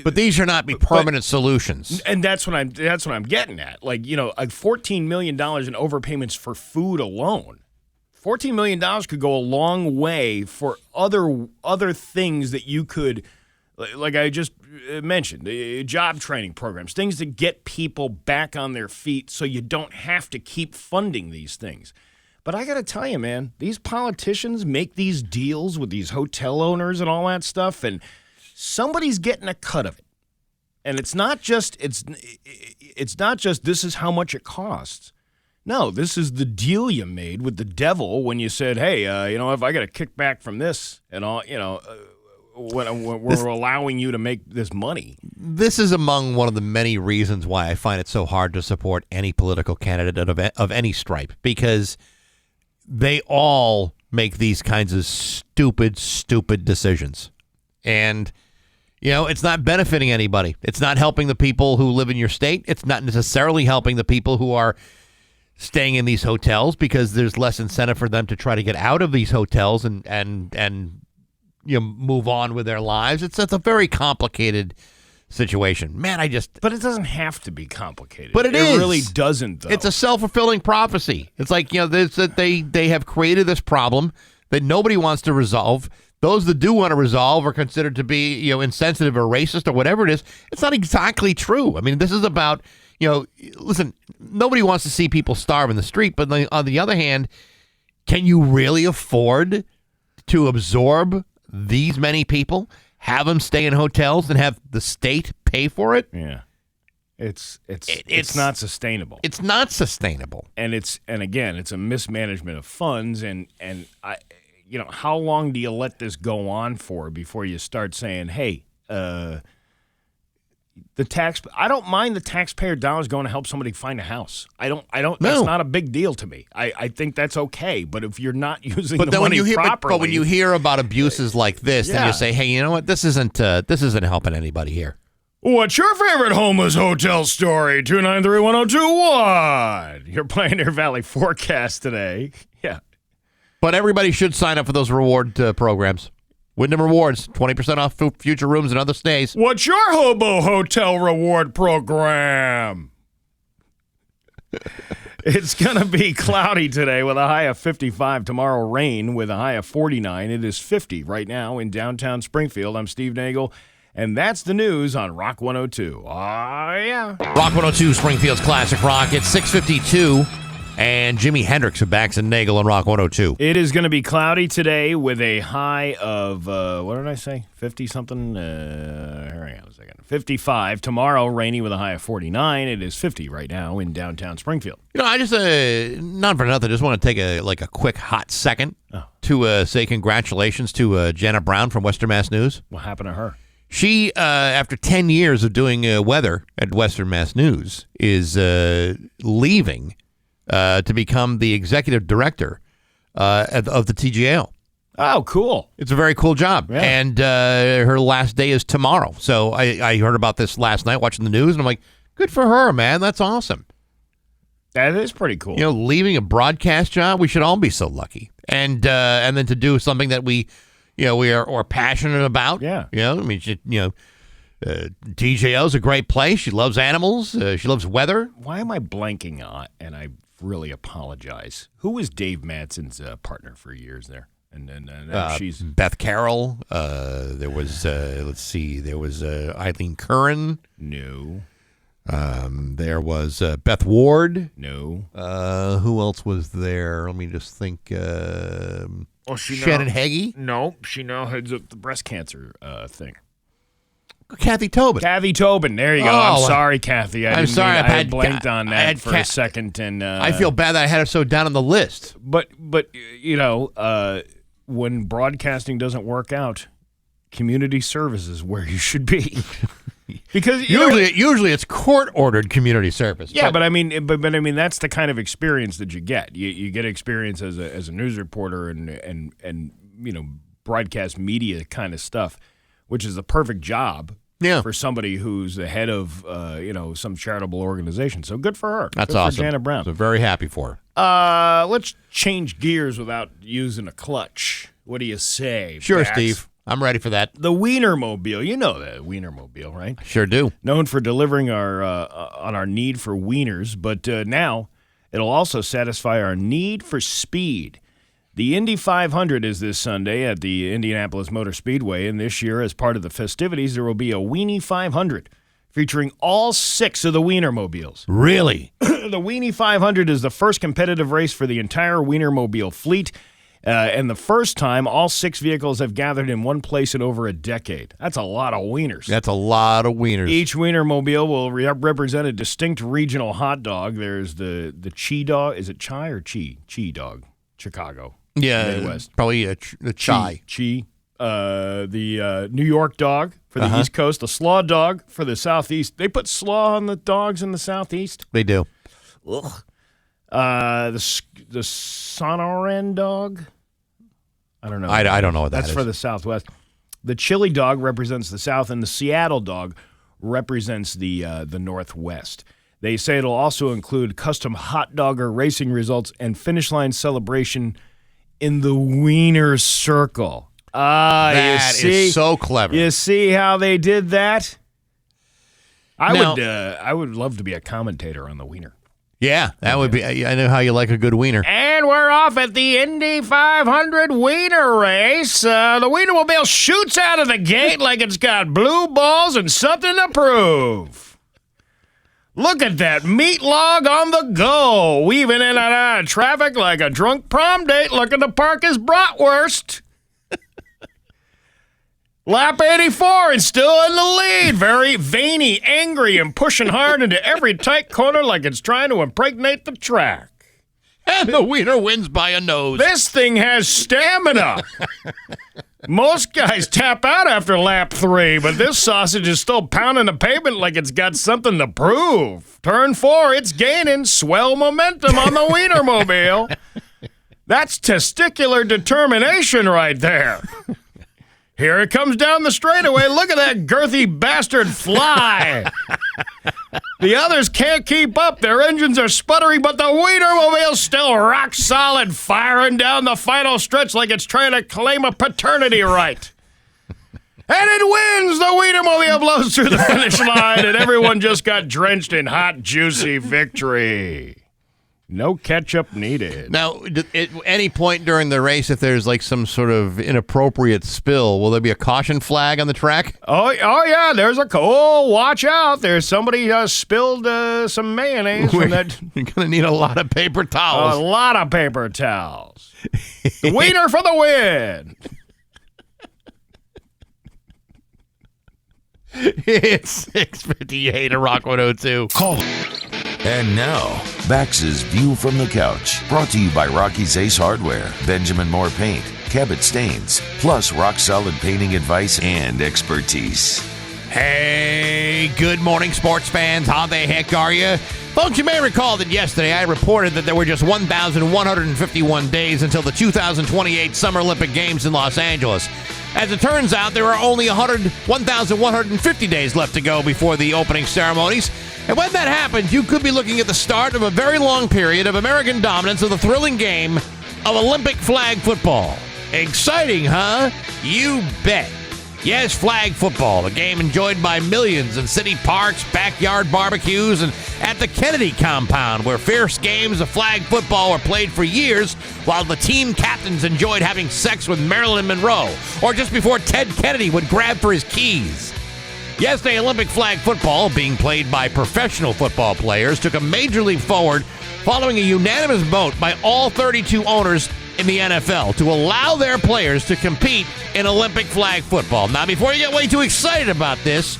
But these should not be permanent solutions. And that's what I'm getting at. Like $14 million in overpayments for food alone. $14 million could go a long way for other things that you could. Like I just mentioned, job training programs, things to get people back on their feet so you don't have to keep funding these things. But I got to tell you, man, these politicians make these deals with these hotel owners and all that stuff, and somebody's getting a cut of it. And it's not just this is how much it costs. No, this is the deal you made with the devil when you said, hey, if I got a kickback from this and all, when we're allowing you to make this money. This is among one of the many reasons why I find it so hard to support any political candidate of any stripe, because they all make these kinds of stupid decisions. And, it's not benefiting anybody. It's not helping the people who live in your state. It's not necessarily helping the people who are staying in these hotels, because there's less incentive for them to try to get out of these hotels and move on with their lives. It's a very complicated situation. Man, But it doesn't have to be complicated. But it is. It really doesn't, though. It's a self-fulfilling prophecy. It's like, they have created this problem that nobody wants to resolve. Those that do want to resolve are considered to be, insensitive or racist or whatever it is. It's not exactly true. I mean, this is about, listen, nobody wants to see people starve in the street, but on the other hand, can you really afford to absorb these many people, have them stay in hotels, and have the state pay for it? Yeah, it's not sustainable. It's not sustainable, and again, it's a mismanagement of funds. And I, how long do you let this go on for before you start saying, hey, I don't mind the taxpayer dollars going to help somebody find a house. I don't. No. That's not a big deal to me. I think that's okay. But if you're not using the then money but properly, when you hear about abuses like this, then you say, hey, you know what? This isn't helping anybody here. What's your favorite homeless hotel story? 293-1021. You're playing your Valley Forecast today. Yeah. But everybody should sign up for those reward programs. Wyndham Rewards, 20% off future rooms and other stays. What's your hobo hotel reward program? It's going to be cloudy today with a high of 55. Tomorrow, rain with a high of 49. It is 50 right now in downtown Springfield. I'm Steve Nagle, and that's the news on Rock 102. Yeah. Rock 102, Springfield's Classic Rock. It's 6:52. And Jimi Hendrix of Bax and Nagle on Rock 102. It is going to be cloudy today with a high of, what did I say? 50-something? Hang on a second. 55. Tomorrow, rainy with a high of 49. It is 50 right now in downtown Springfield. I just, not for nothing, just want to take a quick hot second to say congratulations to Jenna Brown from Western Mass News. What happened to her? She, after 10 years of doing weather at Western Mass News, is leaving to become the executive director of the TGAO. Oh, cool. It's a very cool job. Yeah. And her last day is tomorrow. So I heard about this last night watching the news, and I'm like, good for her, man. That's awesome. That is pretty cool. Leaving a broadcast job, we should all be so lucky. And then to do something that we are passionate about. Yeah. TJO is a great place. She loves animals. She loves weather. Why am I blanking on? And I really apologize. Who was Dave Madsen's partner for years there? And she's Beth Carroll. There was there was Eileen Curran. No. There was Beth Ward. No. Who else was there? Let me just think. Shannon Hagee. No, she now heads up the breast cancer thing. Kathy Tobin. Kathy Tobin. There you go. Oh, I'm sorry, Kathy. I'm sorry. I had blanked on that for a second, and I feel bad that I had her so down on the list. But when broadcasting doesn't work out, community service is where you should be. Because usually it's court-ordered community service. Yeah, but I mean, that's the kind of experience that you get. You get experience as a news reporter and broadcast media kind of stuff, which is the perfect job. Yeah. For somebody who's the head of some charitable organization. So good for her. That's good awesome. For Janet Brown. So very happy for her. Let's change gears without using a clutch. What do you say? Sure, Bax? Steve. I'm ready for that. The Wienermobile. You know the Wienermobile, right? Sure do. Known for delivering on our need for wieners, but now it'll also satisfy our need for speed. The Indy 500 is this Sunday at the Indianapolis Motor Speedway, and this year, as part of the festivities, there will be a Weenie 500 featuring all 6 of the Wienermobiles. Really? The Weenie 500 is the first competitive race for the entire Wienermobile fleet, and the first time all 6 vehicles have gathered in one place in over a decade. That's a lot of wieners. That's a lot of wieners. Each Wienermobile will represent a distinct regional hot dog. There's the Chi dog. Is it Chi or Chi? Chi dog. Chicago. Yeah, Midwest. Probably a Chi. Chi. The New York dog for the East Coast. The Slaw dog for the Southeast. They put slaw on the dogs in the Southeast. They do. Ugh. The Sonoran dog. I don't know. I don't know what that is. That's for the Southwest. The Chili dog represents the South, and the Seattle dog represents the Northwest. They say it'll also include custom hot dogger racing results and finish line celebration in the Wiener Circle. That is so clever. You see how they did that? I would love to be a commentator on the Wiener. Yeah, that would be. I know how you like a good wiener. And we're off at the Indy 500 Wiener race. The Wienermobile shoots out of the gate like it's got blue balls and something to prove. Look at that meat log on the go, weaving in and out of traffic like a drunk prom date looking to park his bratwurst. Lap 84 and still in the lead. Very veiny, angry, and pushing hard into every tight corner like it's trying to impregnate the track. And the wiener wins by a nose. This thing has stamina. Most guys tap out after lap 3, but this sausage is still pounding the pavement like it's got something to prove. Turn 4, it's gaining swell momentum on the Wienermobile. That's testicular determination right there. Here it comes down the straightaway. Look at that girthy bastard fly. The others can't keep up. Their engines are sputtering, but the Wienermobile's still rock solid, firing down the final stretch like it's trying to claim a paternity right. And it wins! The Wienermobile blows through the finish line, and everyone just got drenched in hot, juicy victory. No ketchup needed. Now, at any point during the race, if there's like some sort of inappropriate spill, will there be a caution flag on the track? Oh yeah, there's a watch out. There's somebody spilled some mayonnaise from that. You're going to need a lot of paper towels. A lot of paper towels. The wiener for the win. It's 6:58 at Rock 102. Call. And now, Bax's View from the Couch, brought to you by Rocky's Ace Hardware, Benjamin Moore Paint, Cabot Stains, plus rock-solid painting advice and expertise. Hey, good morning, sports fans. How the heck are you? Folks, you may recall that yesterday I reported that there were just 1,151 days until the 2028 Summer Olympic Games in Los Angeles. As it turns out, there are only 1,150 days left to go before the opening ceremonies. And when that happens, you could be looking at the start of a very long period of American dominance of the thrilling game of Olympic flag football. Exciting, huh? You bet. Yes, flag football, a game enjoyed by millions in city parks, backyard barbecues, and at the Kennedy compound, where fierce games of flag football were played for years while the team captains enjoyed having sex with Marilyn Monroe, or just before Ted Kennedy would grab for his keys. Yesterday, Olympic flag football, being played by professional football players, took a major leap forward following a unanimous vote by all 32 owners in the NFL to allow their players to compete in Olympic flag football. Now, before you get way too excited about this,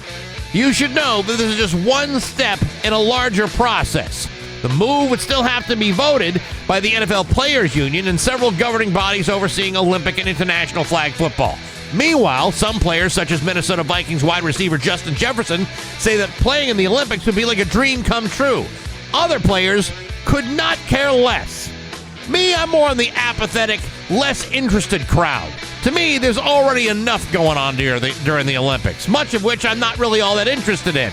you should know that this is just one step in a larger process. The move would still have to be voted by the NFL Players Union and several governing bodies overseeing Olympic and international flag football. Meanwhile, some players, such as Minnesota Vikings wide receiver Justin Jefferson, say that playing in the Olympics would be like a dream come true. Other players could not care less. Me, I'm more on the apathetic, less interested crowd. To me, there's already enough going on during the Olympics, much of which I'm not really all that interested in.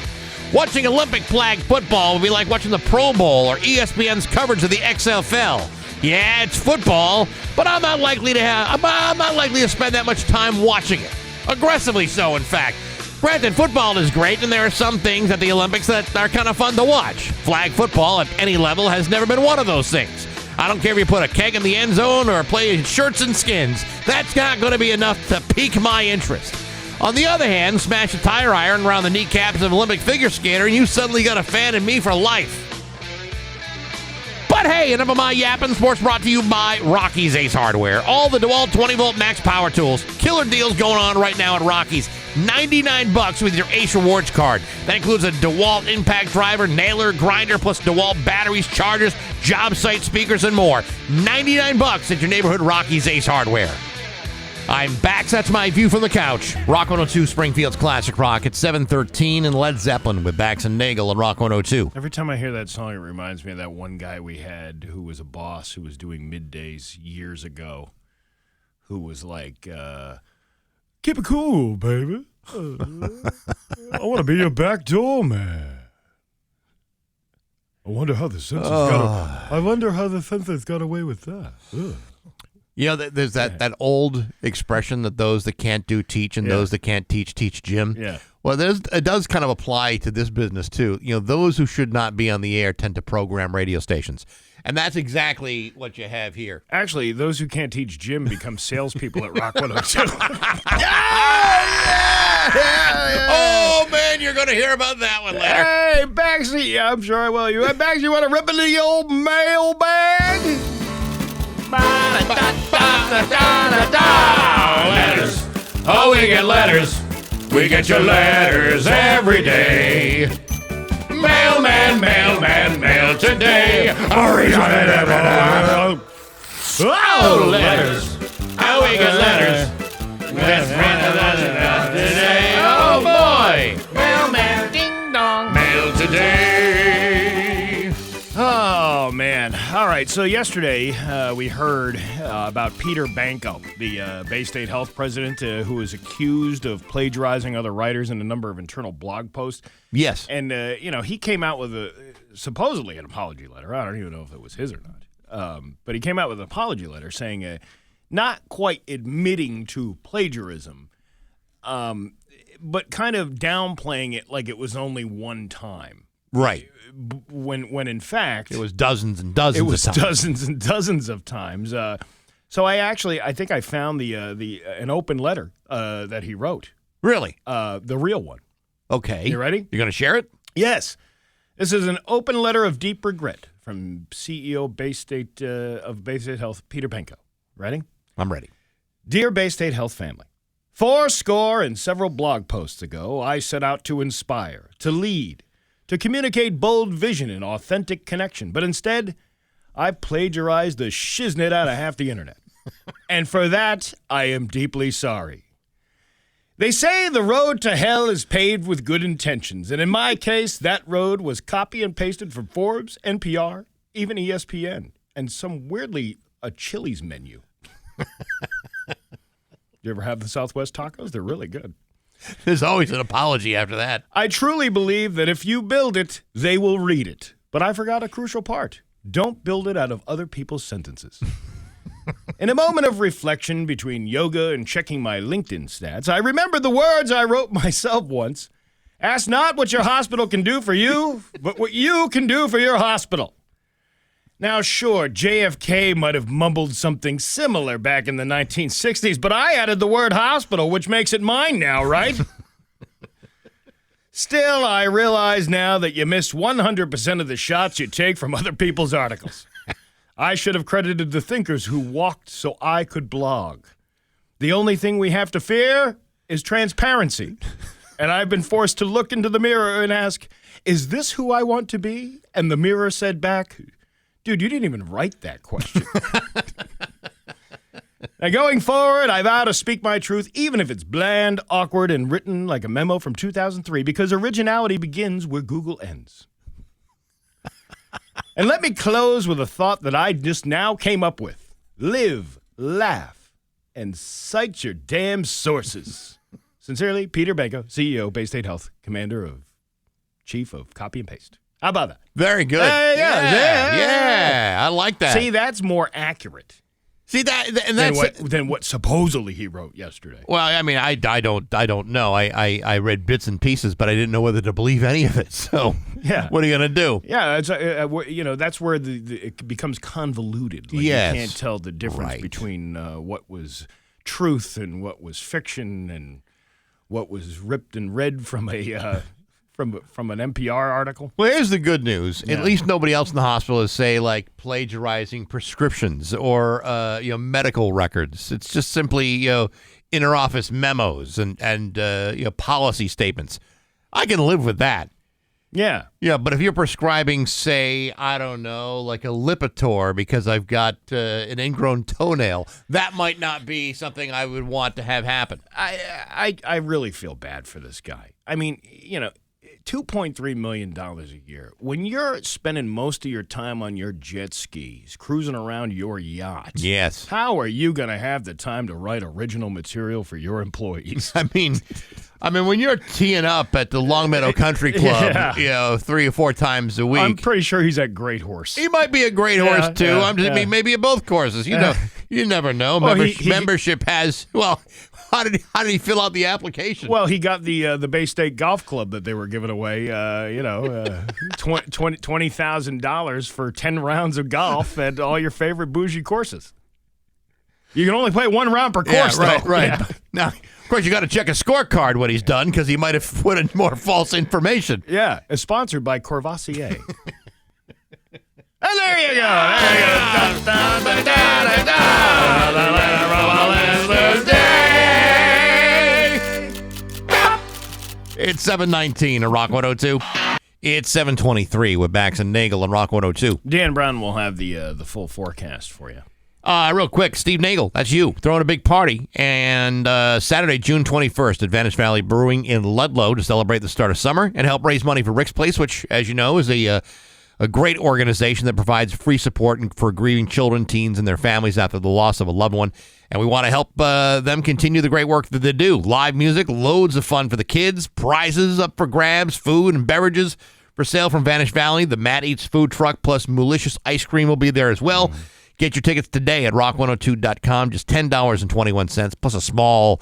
Watching Olympic flag football would be like watching the Pro Bowl or ESPN's coverage of the XFL. Yeah, it's football, but I'm not likely to spend that much time watching it. Aggressively so, in fact. Granted, football is great, and there are some things at the Olympics that are kind of fun to watch. Flag football at any level has never been one of those things. I don't care if you put a keg in the end zone or play shirts and skins. That's not going to be enough to pique my interest. On the other hand, smash a tire iron around the kneecaps of an Olympic figure skater, and you suddenly got a fan in me for life. But hey, enough of my yapping. Sports brought to you by Rocky's Ace Hardware. All the DeWalt 20-volt max power tools. Killer deals going on right now at Rocky's. $99 with your Ace Rewards card. That includes a DeWalt impact driver, nailer, grinder, plus DeWalt batteries, chargers, job site speakers, and more. $99 at your neighborhood Rocky's Ace Hardware. I'm Bax. That's my view from the couch. Rock 102, Springfield's Classic Rock. It's 7:13 and Led Zeppelin with Bax and Nagle on Rock 102. Every time I hear that song, it reminds me of that one guy we had who was a boss who was doing middays years ago, who was like, keep it cool, baby. I want to be your back door man. I wonder how the censors got away with that. Ugh. You know, there's that old expression that those that can't do teach and those that can't teach Jim. Yeah. Well, it does kind of apply to this business, too. You know, those who should not be on the air tend to program radio stations. And that's exactly what you have here. Actually, those who can't teach Jim become salespeople at Rock 102. Oh, man, you're going to hear about that one later. Hey, Baxy. Yeah, I'm sure I will. You Baxy, want to rip into the old mailbag? Letters. Oh, we get letters. We get your letters every day. Mailman, mail today. Oh, letters. Oh, we get letters. Today. Oh, boy. Mailman, ding dong. Mail today. Oh, man. All right, so yesterday we heard about Peter Banko, the Bay State Health president who was accused of plagiarizing other writers in a number of internal blog posts. Yes. And, he came out with supposedly an apology letter. I don't even know if it was his or not. But he came out with an apology letter saying not quite admitting to plagiarism, but kind of downplaying it like it was only one time. Right. When in fact it was dozens and dozens. It was of times. dozens and dozens of times. So I think I found an open letter that he wrote. Really? The real one. Okay. You ready? You're going to share it? Yes. This is an open letter of deep regret from CEO of Bay State Health, Peter Banko. Ready? I'm ready. Dear Bay State Health family, 4 and several blog posts ago, I set out to inspire, to lead, to communicate bold vision and authentic connection. But instead, I plagiarized the shiznit out of half the internet. And for that, I am deeply sorry. They say the road to hell is paved with good intentions. And in my case, that road was copy and pasted from Forbes, NPR, even ESPN, and some weirdly a Chili's menu. You ever have the Southwest tacos? They're really good. There's always an apology after that. I truly believe that if you build it, they will read it. But I forgot a crucial part. Don't build it out of other people's sentences. In a moment of reflection between yoga and checking my LinkedIn stats, I remembered the words I wrote myself once. Ask not what your hospital can do for you, but what you can do for your hospital. Now, sure, JFK might have mumbled something similar back in the 1960s, but I added the word hospital, which makes it mine now, right? Still, I realize now that you miss 100% of the shots you take from other people's articles. I should have credited the thinkers who walked so I could blog. The only thing we have to fear is transparency. And I've been forced to look into the mirror and ask, is this who I want to be? And the mirror said back, dude, you didn't even write that question. Now, going forward, I vow to speak my truth, even if it's bland, awkward, and written like a memo from 2003, because originality begins where Google ends. And let me close with a thought that I just now came up with. Live, laugh, and cite your damn sources. Sincerely, Peter Banco, CEO, Bay State Health, Chief of Copy and Paste. How about that? Very good. Yeah. I like that. See, that's more accurate. See that, and that's than what supposedly he wrote yesterday. Well, I mean, I don't know. I read bits and pieces, but I didn't know whether to believe any of it. So, yeah, what are you gonna do? Yeah, it's that's where it becomes convoluted. Like yes, you can't tell the difference between what was truth and what was fiction and what was ripped and read from a. From an NPR article? Well, here's the good news. Yeah. At least nobody else in the hospital is, say, like plagiarizing prescriptions or medical records. It's just simply inter-office memos and policy statements. I can live with that. Yeah. Yeah, but if you're prescribing, say, I don't know, like a Lipitor because I've got an ingrown toenail, that might not be something I would want to have happen. I really feel bad for this guy. I mean, $2.3 million a year. When you're spending most of your time on your jet skis, cruising around your yacht, yes, how are you going to have the time to write original material for your employees? I mean, when you're teeing up at the Longmeadow Country Club, 3 or 4 times a week, I'm pretty sure he's at Great Horse. He might be a Great Horse too. Yeah, maybe at both courses. You never know. Well, membership has. Well, how did he fill out the application? Well, he got the Bay State Golf Club that they were giving away. $20,000 for 10 rounds of golf at all your favorite bougie courses. You can only play 1 round per course, right, though. Right. Yeah. Now, of course, you got to check a scorecard when he's done because he might have put in more false information. Yeah, it's sponsored by Courvoisier. And there you go. It's 7:19 on Rock 102. It's 7:23 with Bax and Nagle on Rock 102. Dan Brown will have the full forecast for you. Real quick, Steve Nagle, that's you, throwing a big party. And Saturday, June 21st, at Vanish Valley Brewing in Ludlow to celebrate the start of summer and help raise money for Rick's Place, which, as you know, is a great organization that provides free support for grieving children, teens, and their families after the loss of a loved one. And we want to help them continue the great work that they do. Live music, loads of fun for the kids, prizes up for grabs, food and beverages for sale from Vanish Valley. The Matt Eats food truck plus Malicious ice cream will be there as well. Get your tickets today at rock102.com. Just $10.21 plus a small,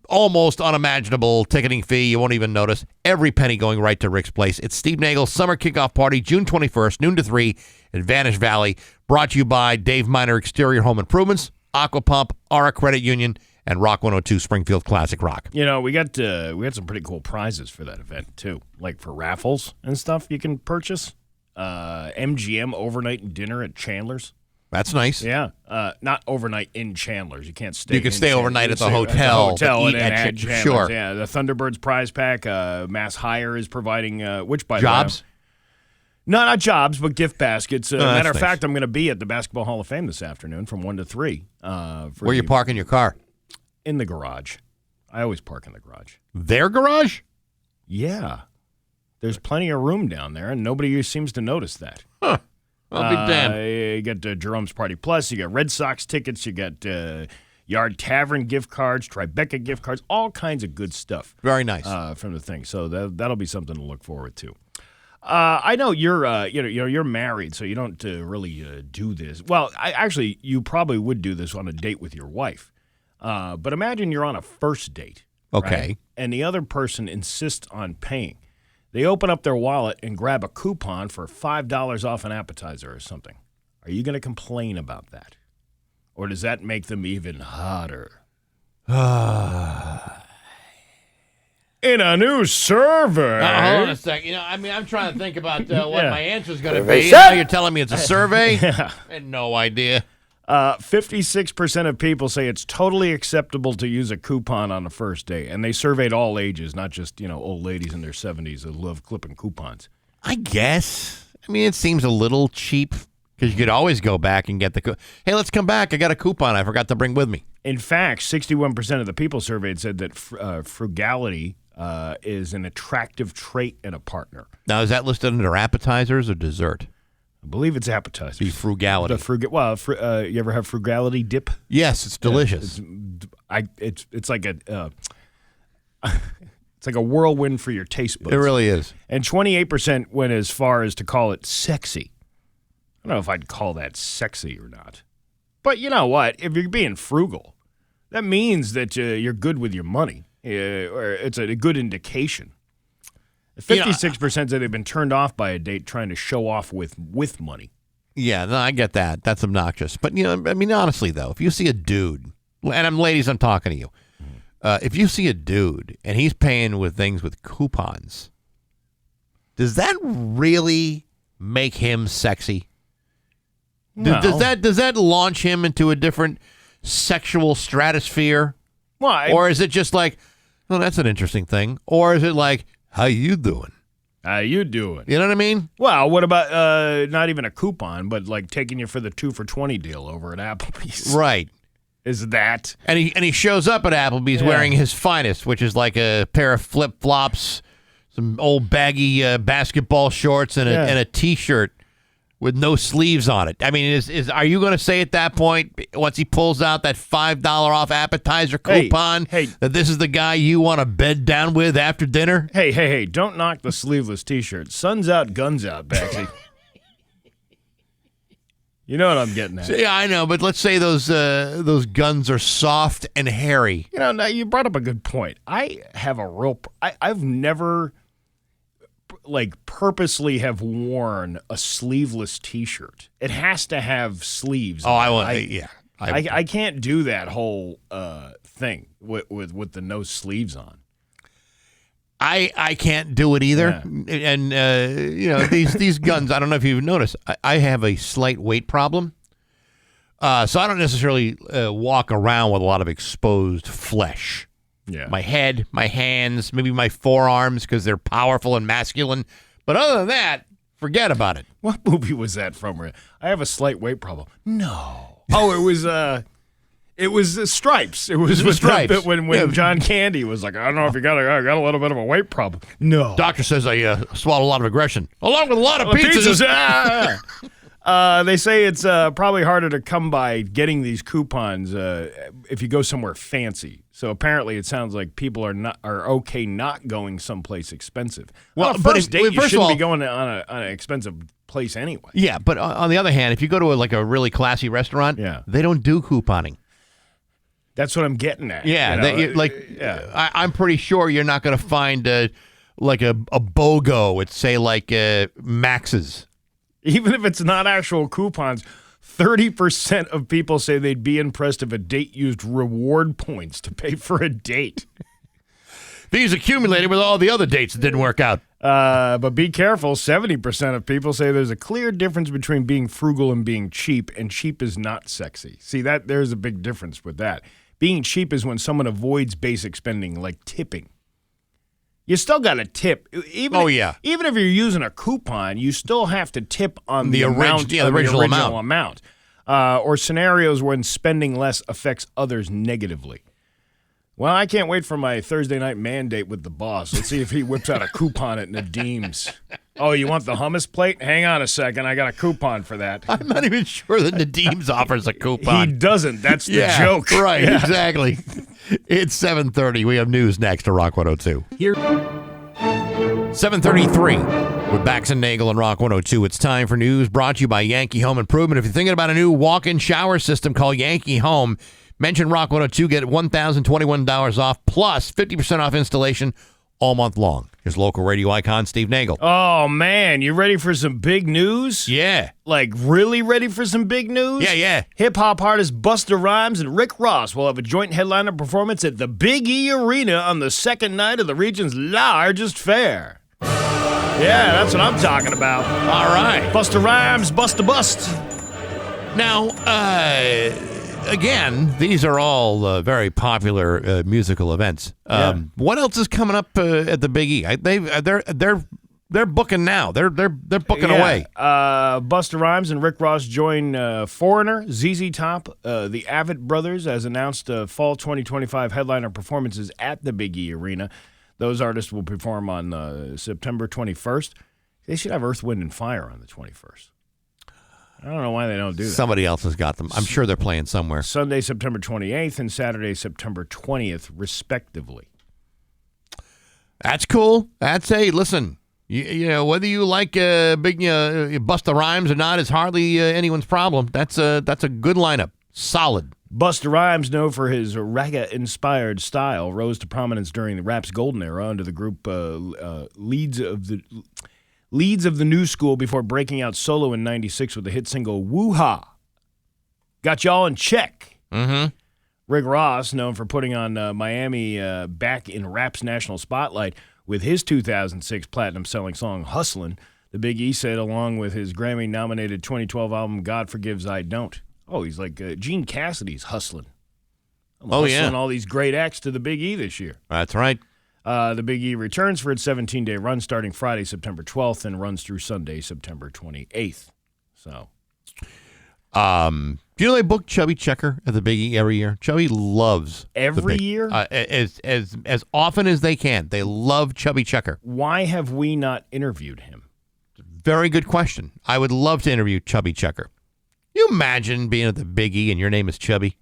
almost unimaginable ticketing fee. You won't even notice. Every penny going right to Rick's Place. It's Steve Nagle's Summer Kickoff Party, June 21st, noon to 3 at Vanish Valley. Brought to you by Dave Miner Exterior Home Improvements, Aqua Pump, Aura Credit Union, and Rock 102 Springfield Classic Rock. We got some pretty cool prizes for that event, too. Like for raffles and stuff you can purchase. MGM overnight dinner at Chandler's. That's nice. Yeah. Not overnight in Chandler's. You can't stay. You can stay overnight at the hotel. At the hotel eat and at Chandler's. Sure. Yeah. The Thunderbirds prize pack. Mass Hire is providing which by jobs. No, not jobs, but gift baskets. Matter of nice. fact, I'm going to be at the Basketball Hall of Fame this afternoon from 1 to 3. Where you parking your car? In the garage. I always park in the garage. Their garage? Yeah. There's plenty of room down there, and nobody seems to notice that. Huh. I'll be damned. You got Jerome's Party Plus. You got Red Sox tickets. You got Yard Tavern gift cards, Tribeca gift cards, all kinds of good stuff. Very nice. From the thing. So that'll be something to look forward to. I know you're married, so you don't really do this. Well, you probably would do this on a date with your wife. But imagine you're on a first date. Okay. Right? And the other person insists on paying. They open up their wallet and grab a coupon for $5 off an appetizer or something. Are you going to complain about that? Or does that make them even hotter? In In a new survey. Hold on a second. I'm trying to think about what Yeah. my answer is going to be. Now you're telling me it's a survey? Yeah. I had no idea. 56% of people say it's totally acceptable to use a coupon on a first date. And they surveyed all ages, not just, old ladies in their 70s that love clipping coupons. I guess. It seems a little cheap because you could always go back and get hey, let's come back. I got a coupon I forgot to bring with me. In fact, 61% of the people surveyed said that frugality is an attractive trait in a partner. Now, is that listed under appetizers or dessert? I believe it's appetizers. The frugality. You ever have frugality dip? Yes, it's delicious. It's like a it's like a whirlwind for your taste buds. It really is. And 28% went as far as to call it sexy. I don't know if I'd call that sexy or not. But you know what? If you're being frugal, that means that you're good with your money. Or it's a good indication. 56% said they've been turned off by a date trying to show off with money. Yeah, no, I get that. That's obnoxious. But, honestly, though, if you see a dude, and ladies, I'm talking to you. If you see a dude and he's paying with things with coupons, does that really make him sexy? No. Does that launch him into a different sexual stratosphere? Why? Or is it just like, oh, that's an interesting thing? Or is it like, how you doing? How you doing? You know what I mean? Well, what about not even a coupon, but like taking you for the 2 for $20 deal over at Applebee's? Right. Is that? And he shows up at Applebee's wearing his finest, which is like a pair of flip-flops, some old baggy basketball shorts, and a T-shirt with no sleeves on it. Are you going to say at that point, once he pulls out that $5 off appetizer coupon, that this is the guy you want to bed down with after dinner? Hey, don't knock the sleeveless T-shirt. Sun's out, guns out, Baxy. You know what I'm getting at. Yeah, I know, but let's say those guns are soft and hairy. Now you brought up a good point. I have I've never purposely have worn a sleeveless T-shirt. It has to have sleeves. Oh, I can't do that whole thing with the no sleeves on. I can't do it either. Yeah. And these guns, I don't know if you've noticed, I have a slight weight problem. So I don't necessarily walk around with a lot of exposed flesh. Yeah. My head, my hands, maybe my forearms because they're powerful and masculine. But other than that, forget about it. What movie was that from? I have a slight weight problem. No. Oh, it was Stripes. It was with Stripes. When John Candy was like, I don't know if I got a little bit of a weight problem. No. Doctor says I swallow a lot of aggression, along with a lot of pizzas. They say it's probably harder to come by getting these coupons if you go somewhere fancy. So apparently, it sounds like people are okay not going someplace expensive. Well, on a first date, you shouldn't be going on an expensive place anyway. Yeah, but on the other hand, if you go to a really classy restaurant, they don't do couponing. That's what I'm getting at. Yeah, I'm pretty sure you're not going to find a BOGO at say Max's. Even if it's not actual coupons, 30% of people say they'd be impressed if a date used reward points to pay for a date. These accumulated with all the other dates that didn't work out. But be careful, 70% of people say there's a clear difference between being frugal and being cheap, and cheap is not sexy. See, there's a big difference with that. Being cheap is when someone avoids basic spending, like tipping. You still got to tip. Even if you're using a coupon, you still have to tip on the original amount. Or scenarios when spending less affects others negatively. Well, I can't wait for my Thursday night mandate with the boss. Let's see if he whips out a coupon at Nadim's. Oh, you want the hummus plate? Hang on a second. I got a coupon for that. I'm not even sure that Nadim's offers a coupon. He doesn't. That's the joke. Right, exactly. It's 7:30. We have news next to Rock 102. Here. 7:33 with Bax and Nagle and Rock 102. It's time for news brought to you by Yankee Home Improvement. If you're thinking about a new walk-in shower system, call Yankee Home. Mention Rock 102, get $1,021 off plus 50% off installation all month long. His local radio icon, Steve Nagle. Oh, man, you ready for some big news? Yeah. Like, really ready for some big news? Yeah. Hip-hop artists Busta Rhymes and Rick Ross will have a joint headliner performance at the Big E Arena on the second night of the region's largest fair. Yeah, that's what I'm talking about. All right. Busta Rhymes, Busta Bust. Now, again, these are all very popular musical events. What else is coming up at the Big E? They're booking now. They're booking away. Busta Rhymes and Rick Ross join Foreigner, ZZ Top, the Avett Brothers, as announced fall 2025 headliner performances at the Big E Arena. Those artists will perform on September 21st. They should have Earth, Wind, and Fire on the 21st. I don't know why they don't do that. Somebody else has got them. I'm sure they're playing somewhere. Sunday, September 28th, and Saturday, September 20th, respectively. That's cool. Listen, you know, whether you like big Busta Rhymes or not is hardly anyone's problem. That's a good lineup. Solid. Busta Rhymes, known for his ragga-inspired style, rose to prominence during the rap's golden era under the group Leads of the New School before breaking out solo in 96 with the hit single Woo-Ha. Got y'all in check. Mm-hmm. Rick Ross, known for putting on Miami back in rap's national spotlight with his 2006 platinum-selling song Hustlin', the Big E said, along with his Grammy-nominated 2012 album God Forgives I Don't. Oh, he's like Gene Cassidy's hustling. I'm hustling all these great acts to the Big E this year. That's right. The Big E returns for its 17-day run starting Friday, September 12th, and runs through Sunday, September 28th. So, do you know they book Chubby Checker at the Big E every year? Chubby loves every year, as often as they can. They love Chubby Checker. Why have we not interviewed him? Very good question. I would love to interview Chubby Checker. You imagine being at the Big E and your name is Chubby?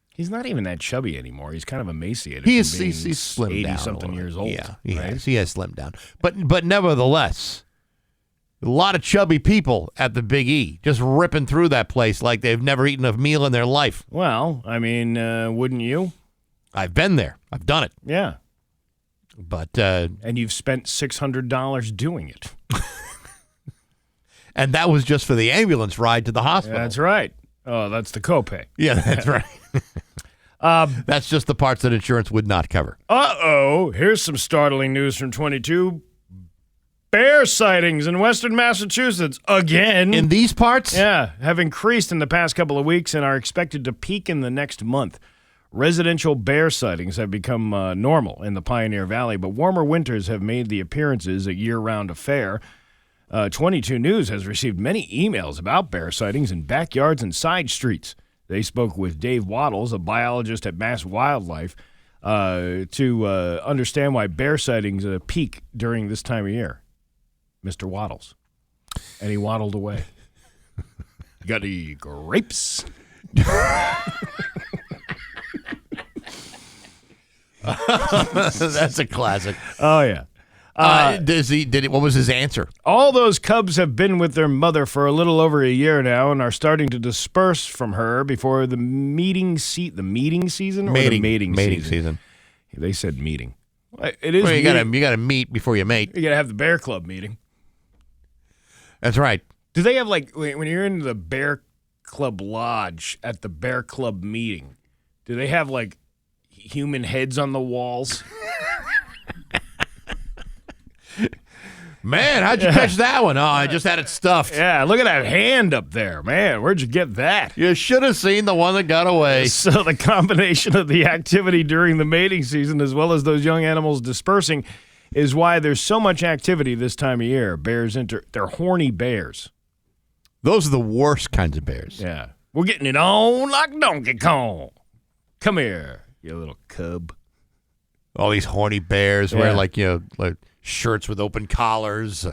He's not even that chubby anymore. He's kind of emaciated. He's slimmed down. 80-something years old. Yeah, right? He has slimmed down. But nevertheless, a lot of chubby people at the Big E just ripping through that place like they've never eaten a meal in their life. Well, I mean, wouldn't you? I've been there. I've done it. Yeah. But and you've spent $600 doing it. And that was just for the ambulance ride to the hospital. That's right. Oh, that's the copay. Yeah, that's right. That's just the parts that insurance would not cover. Uh-oh. Here's some startling news from 22. Bear sightings in western Massachusetts again. In these parts? Yeah, have increased in the past couple of weeks and are expected to peak in the next month. Residential bear sightings have become normal in the Pioneer Valley, but warmer winters have made the appearances a year-round affair. 22 News has received many emails about bear sightings in backyards and side streets. They spoke with Dave Waddles, a biologist at Mass Wildlife, to understand why bear sightings peak during this time of year. Mr. Waddles. And he waddled away. Got any grapes? That's a classic. Oh, yeah. What was his answer? All those cubs have been with their mother for a little over a year now and are starting to disperse from her before the mating season. Mating season. They said meeting. It is. Well, you gotta meet before you mate. You gotta have the bear club meeting. That's right. Do they have, like, when you're in the bear club lodge at the bear club meeting, do they have, like, human heads on the walls? Man, how'd you catch that one? Oh, I just had it stuffed. Yeah, look at that hand up there. Man, where'd you get that? You should have seen the one that got away. So the combination of the activity during the mating season as well as those young animals dispersing is why there's so much activity this time of year. They're horny bears. Those are the worst kinds of bears. Yeah. We're getting it on like Donkey Kong. Come here, you little cub. All these horny bears wear like shirts with open collars,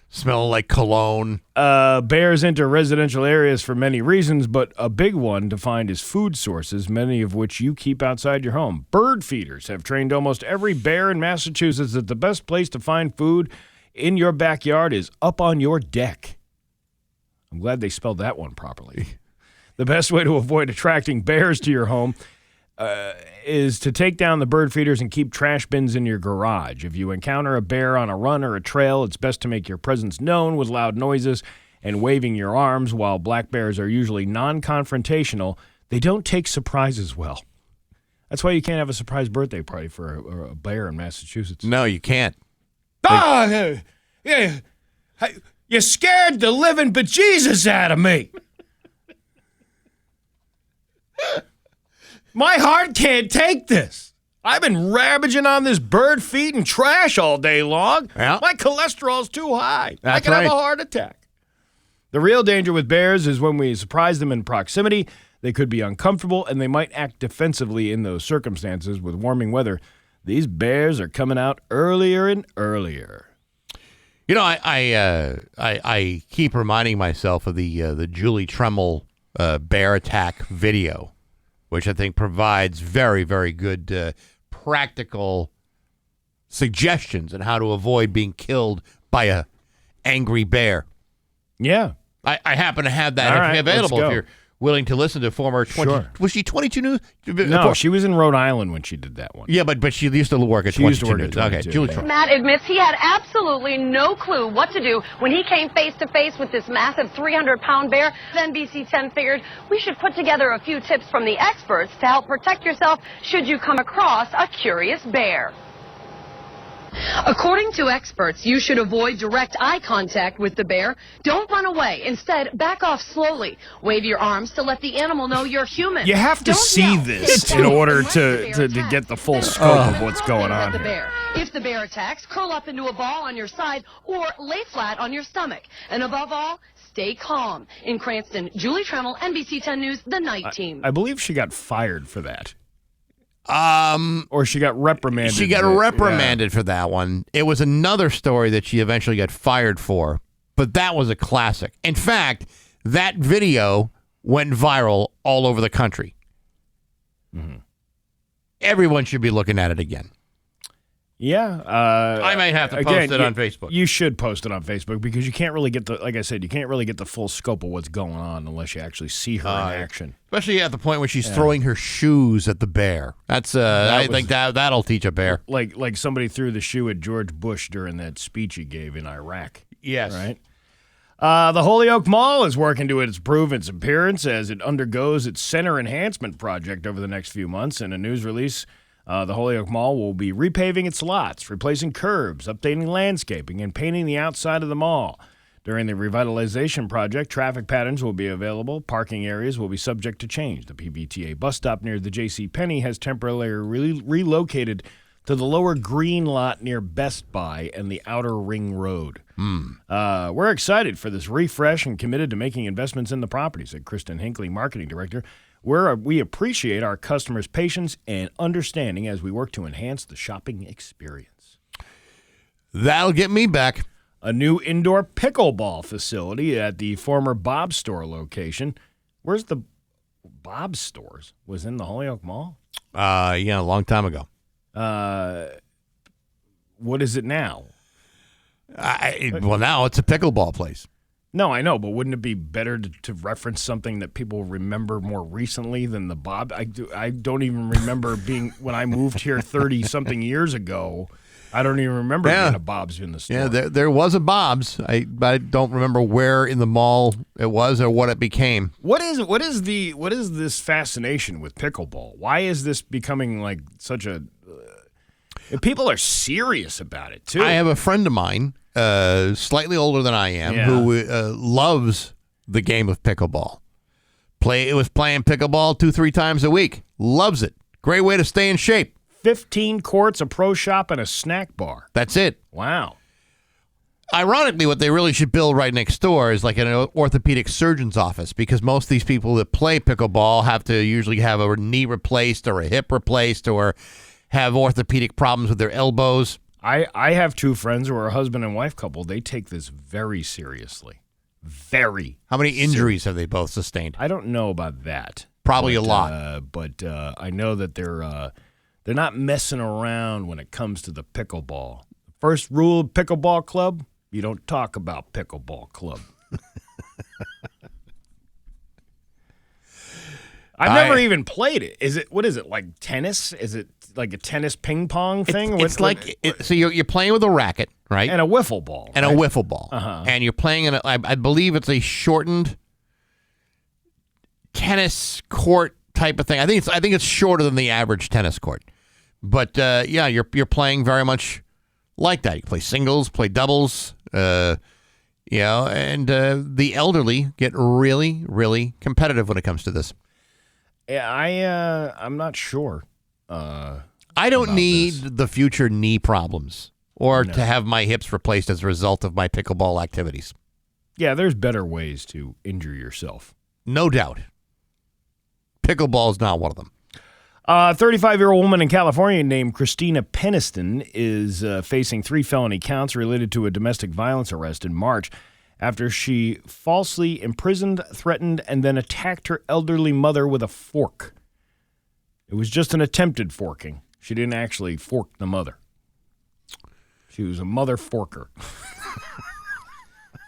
smelling like cologne. Bears enter residential areas for many reasons, but a big one to find is food sources, many of which you keep outside your home. Bird feeders have trained almost every bear in Massachusetts that the best place to find food in your backyard is up on your deck. I'm glad they spelled that one properly. The best way to avoid attracting bears to your home is to take down the bird feeders and keep trash bins in your garage. If you encounter a bear on a run or a trail, it's best to make your presence known with loud noises and waving your arms. While black bears are usually non-confrontational, they don't take surprises well. That's why you can't have a surprise birthday party for a bear in Massachusetts. No, you can't. Yeah, you scared the living bejesus out of me. My heart can't take this. I've been ravaging on this bird feed and trash all day long. Yeah. My cholesterol's too high. I That's could have a right. heart attack. The real danger with bears is when we surprise them in proximity. They could be uncomfortable, and they might act defensively in those circumstances. With warming weather, these bears are coming out earlier and earlier. You know, I keep reminding myself of the Julie Tremmel bear attack video, which I think provides very, very good practical suggestions on how to avoid being killed by a angry bear. Yeah. I happen to have that All right, available let's if go. you're willing to listen to former 20. Sure. Was she 22 News? No, she was in Rhode Island when she did that one. Yeah, but she used to work at She 22 used to work at News. 22, Okay, Julie yeah. Tremmel. Matt admits he had absolutely no clue what to do when he came face to face with this massive 300-pound bear. NBC 10 figured we should put together a few tips from the experts to help protect yourself should you come across a curious bear. According to experts, you should avoid direct eye contact with the bear. Don't run away. Instead, back off slowly. Wave your arms to let the animal know you're human. You have to Don't see yell. this If in the order bear to attacks, get the full then scope throw of what's more going things at on the here. bear. If the bear attacks, curl up into a ball on your side or lay flat on your stomach. And above all, stay calm. In Cranston, Julie Tremmel, NBC 10 News, The Night Team. I believe she got fired for that. Or she got reprimanded. She got reprimanded for that one. It was another story that she eventually got fired for, but that was a classic. In fact, that video went viral all over the country. Mm-hmm. Everyone should be looking at it again. Yeah. I might have to post it on Facebook. You should post it on Facebook because you can't really get like I said, you can't really get the full scope of what's going on unless you actually see her in action. Especially at the point when she's throwing her shoes at the bear. That's I was- think that'll teach a bear. Like somebody threw the shoe at George Bush during that speech he gave in Iraq. Yes. Right? The Holyoke Mall is working to improve its appearance as it undergoes its center enhancement project over the next few months. In a news release, the Holyoke Mall will be repaving its lots, replacing curbs, updating landscaping, and painting the outside of the mall. During the revitalization project, traffic patterns will be available. Parking areas will be subject to change. The PBTA bus stop near the JCPenney has temporarily relocated to the lower green lot near Best Buy and the Outer Ring Road. We're excited for this refresh and committed to making investments in the property, said Kristen Hinckley, marketing director. We appreciate our customers' patience and understanding as we work to enhance the shopping experience. That'll get me back. A new indoor pickleball facility at the former Bob's Store location. Where's the Bob's Stores? Was in the Holyoke Mall? Yeah, a long time ago. What is it now? Well, now it's a pickleball place. No, I know, but wouldn't it be better to reference something that people remember more recently than the Bob? I don't even remember being when I moved here 30-something years ago. I don't even remember being a Bob's in the store. Yeah, there was a Bob's. I don't remember where in the mall it was or what it became. What is this fascination with pickleball? Why is this becoming like such a? People are serious about it too. I have a friend of mine, slightly older than I am, who loves the game of pickleball. Was playing pickleball 2-3 times a week. Loves it. Great way to stay in shape. 15 courts, a pro shop, and a snack bar. That's it. Wow. Ironically, what they really should build right next door is like an orthopedic surgeon's office, because most of these people that play pickleball have to usually have a knee replaced or a hip replaced or have orthopedic problems with their elbows. I have two friends who are a husband and wife couple. They take this very seriously. Very. How many injuries have they both sustained? I don't know about that. Probably a lot. But I know that they're not messing around when it comes to the pickleball. First rule of pickleball club, you don't talk about pickleball club. I've never even played it. What is it, like tennis? Is it like a tennis ping pong thing? So you're playing with a racket, right? And a wiffle ball. And right? a wiffle ball. Uh-huh. And you're playing in I believe it's a shortened tennis court type of thing. I think it's shorter than the average tennis court. But you're playing very much like that. You play singles, play doubles, and the elderly get really, really competitive when it comes to this. Yeah, I'm not sure. I don't need the future knee problems or to have my hips replaced as a result of my pickleball activities. Yeah, there's better ways to injure yourself. No doubt. Pickleball is not one of them. A 35-year-old woman in California named Christina Peniston is facing 3 felony counts related to a domestic violence arrest in March after she falsely imprisoned, threatened, and then attacked her elderly mother with a fork. It was just an attempted forking. She didn't actually fork the mother. She was a mother forker.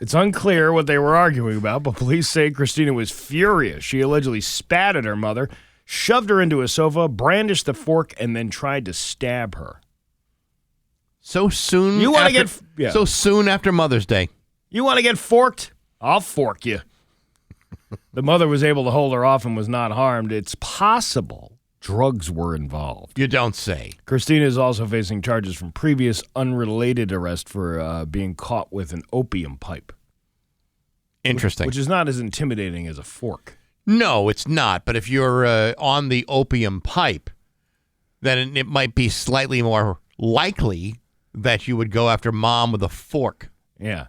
It's unclear what they were arguing about, but police say Christina was furious. She allegedly spat at her mother, shoved her into a sofa, brandished the fork, and then tried to stab her. So soon after Mother's Day. You want to get forked? I'll fork you. The mother was able to hold her off and was not harmed. It's possible drugs were involved. You don't say. Christina is also facing charges from previous unrelated arrest for being caught with an opium pipe. Interesting. Which is not as intimidating as a fork. No, it's not. But if you're on the opium pipe, then it might be slightly more likely that you would go after mom with a fork. Yeah.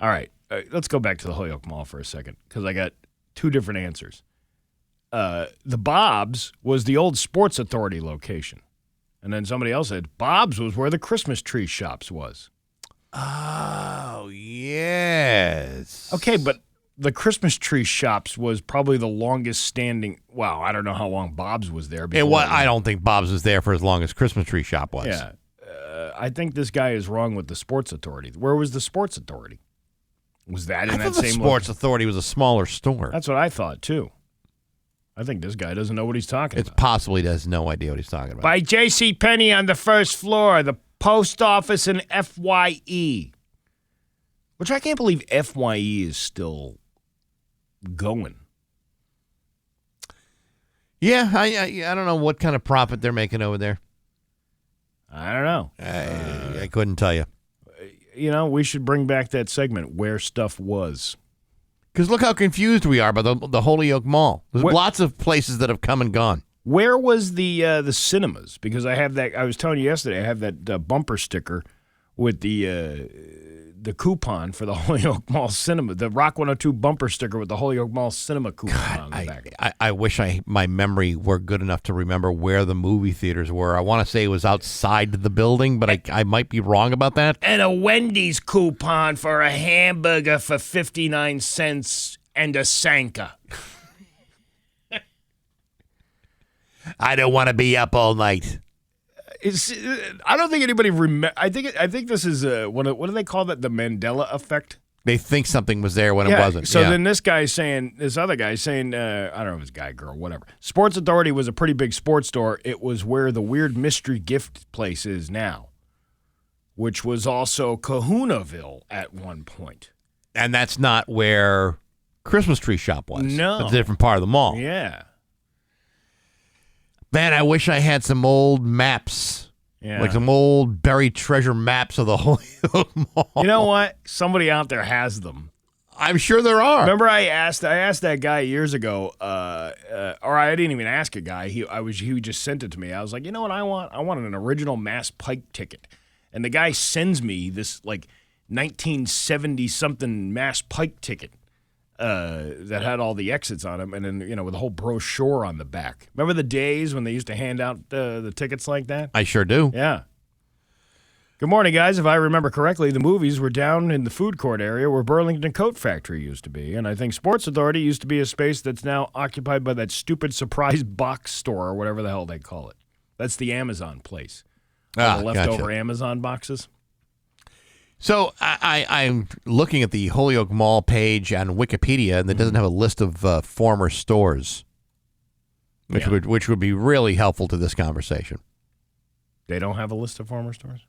All right. Let's go back to the Holyoke Mall for a second because I got 2 different answers. The Bob's was the old Sports Authority location. And then somebody else said Bob's was where the Christmas tree shops was. Oh, yes. Okay, but the Christmas tree shops was probably the longest standing. Well, I don't know how long Bob's was there. I don't think Bob's was there for as long as Christmas tree shop was. Yeah. I think this guy is wrong with the Sports Authority. Where was the Sports Authority? Was that in that same the Sports Authority was a smaller store. That's what I thought, too. I think this guy doesn't know what he's talking about. It's possible he has no idea what he's talking about. By J.C. Penney on the first floor, the post office and FYE. Which I can't believe FYE is still going. Yeah, I don't know what kind of profit they're making over there. I don't know. I couldn't tell you. We should bring back that segment, Where Stuff Was. Because look how confused we are by the Holyoke Mall. There's lots of places that have come and gone. Where was the cinemas? Because I have that. I was telling you yesterday. I have that bumper sticker with the coupon for the Holyoke Mall cinema. The Rock 102 bumper sticker with the Holyoke Mall cinema coupon on the back. I wish my memory were good enough to remember where the movie theaters were. I want to say it was outside the building, but I might be wrong about that. And a Wendy's coupon for a hamburger for 59 cents and a Sanka. I don't want to be up all night. I don't think anybody remember. I think this is what do they call that? The Mandela effect. They think something was there when it wasn't. So then this other guy saying, I don't know if it's guy, girl, whatever. Sports Authority was a pretty big sports store. It was where the weird mystery gift place is now, which was also Kahunaville at one point. And that's not where Christmas tree shop was. No, it's a different part of the mall. Yeah. Man, I wish I had some old maps. Yeah. Like some old buried treasure maps of the Holyoke Mall. You know what? Somebody out there has them. I'm sure there are. Remember I asked that guy years ago, or I didn't even ask a guy. He just sent it to me. I was like, you know what I want? I want an original Mass Pike ticket. And the guy sends me this like 1970-something Mass Pike ticket. That had all the exits on them, and then with a whole brochure on the back. Remember the days when they used to hand out the tickets like that? I sure do. Yeah. Good morning, guys. If I remember correctly, the movies were down in the food court area where Burlington Coat Factory used to be, and I think Sports Authority used to be a space that's now occupied by that stupid surprise box store or whatever the hell they call it. That's the Amazon place. All the leftover gotcha. Amazon boxes. So I'm looking at the Holyoke Mall page on Wikipedia, and it doesn't have a list of former stores. which would be really helpful to this conversation. They don't have a list of former stores?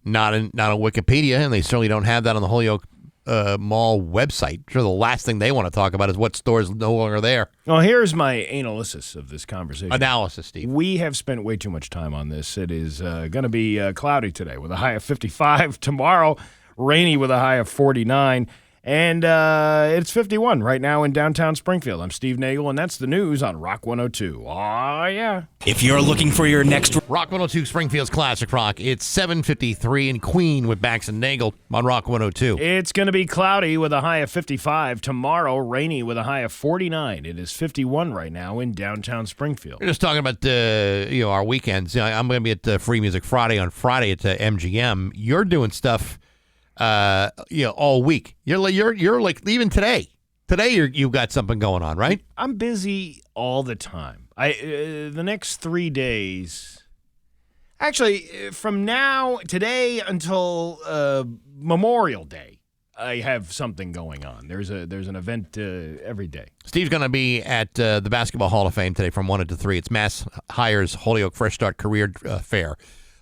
Not on Wikipedia, and they certainly don't have that on the Holyoke Mall website. Sure, the last thing they want to talk about is what stores no longer there. Well, here's my analysis of this conversation. Analysis, Steve. We have spent way too much time on this. It is going to be cloudy today with a high of 55. Tomorrow, rainy with a high of 49. And it's 51 right now in downtown Springfield. I'm Steve Nagle, and that's the news on Rock 102. Aw, yeah. If you're looking for your next Rock 102, Springfield's Classic Rock. It's 7:53 in Queen with Bax and Nagle on Rock 102. It's going to be cloudy with a high of 55. Tomorrow, rainy with a high of 49. It is 51 right now in downtown Springfield. We're just talking about our weekends. I'm going to be at Free Music Friday on Friday at MGM. You're doing stuff all week. You're like even today. Today you've got something going on, right? I'm busy all the time. The next 3 days, actually, from today until Memorial Day, I have something going on. There's an event every day. Steve's going to be at the Basketball Hall of Fame today from 1 to 3. It's Mass Hire's Holyoke Fresh Start Career Fair,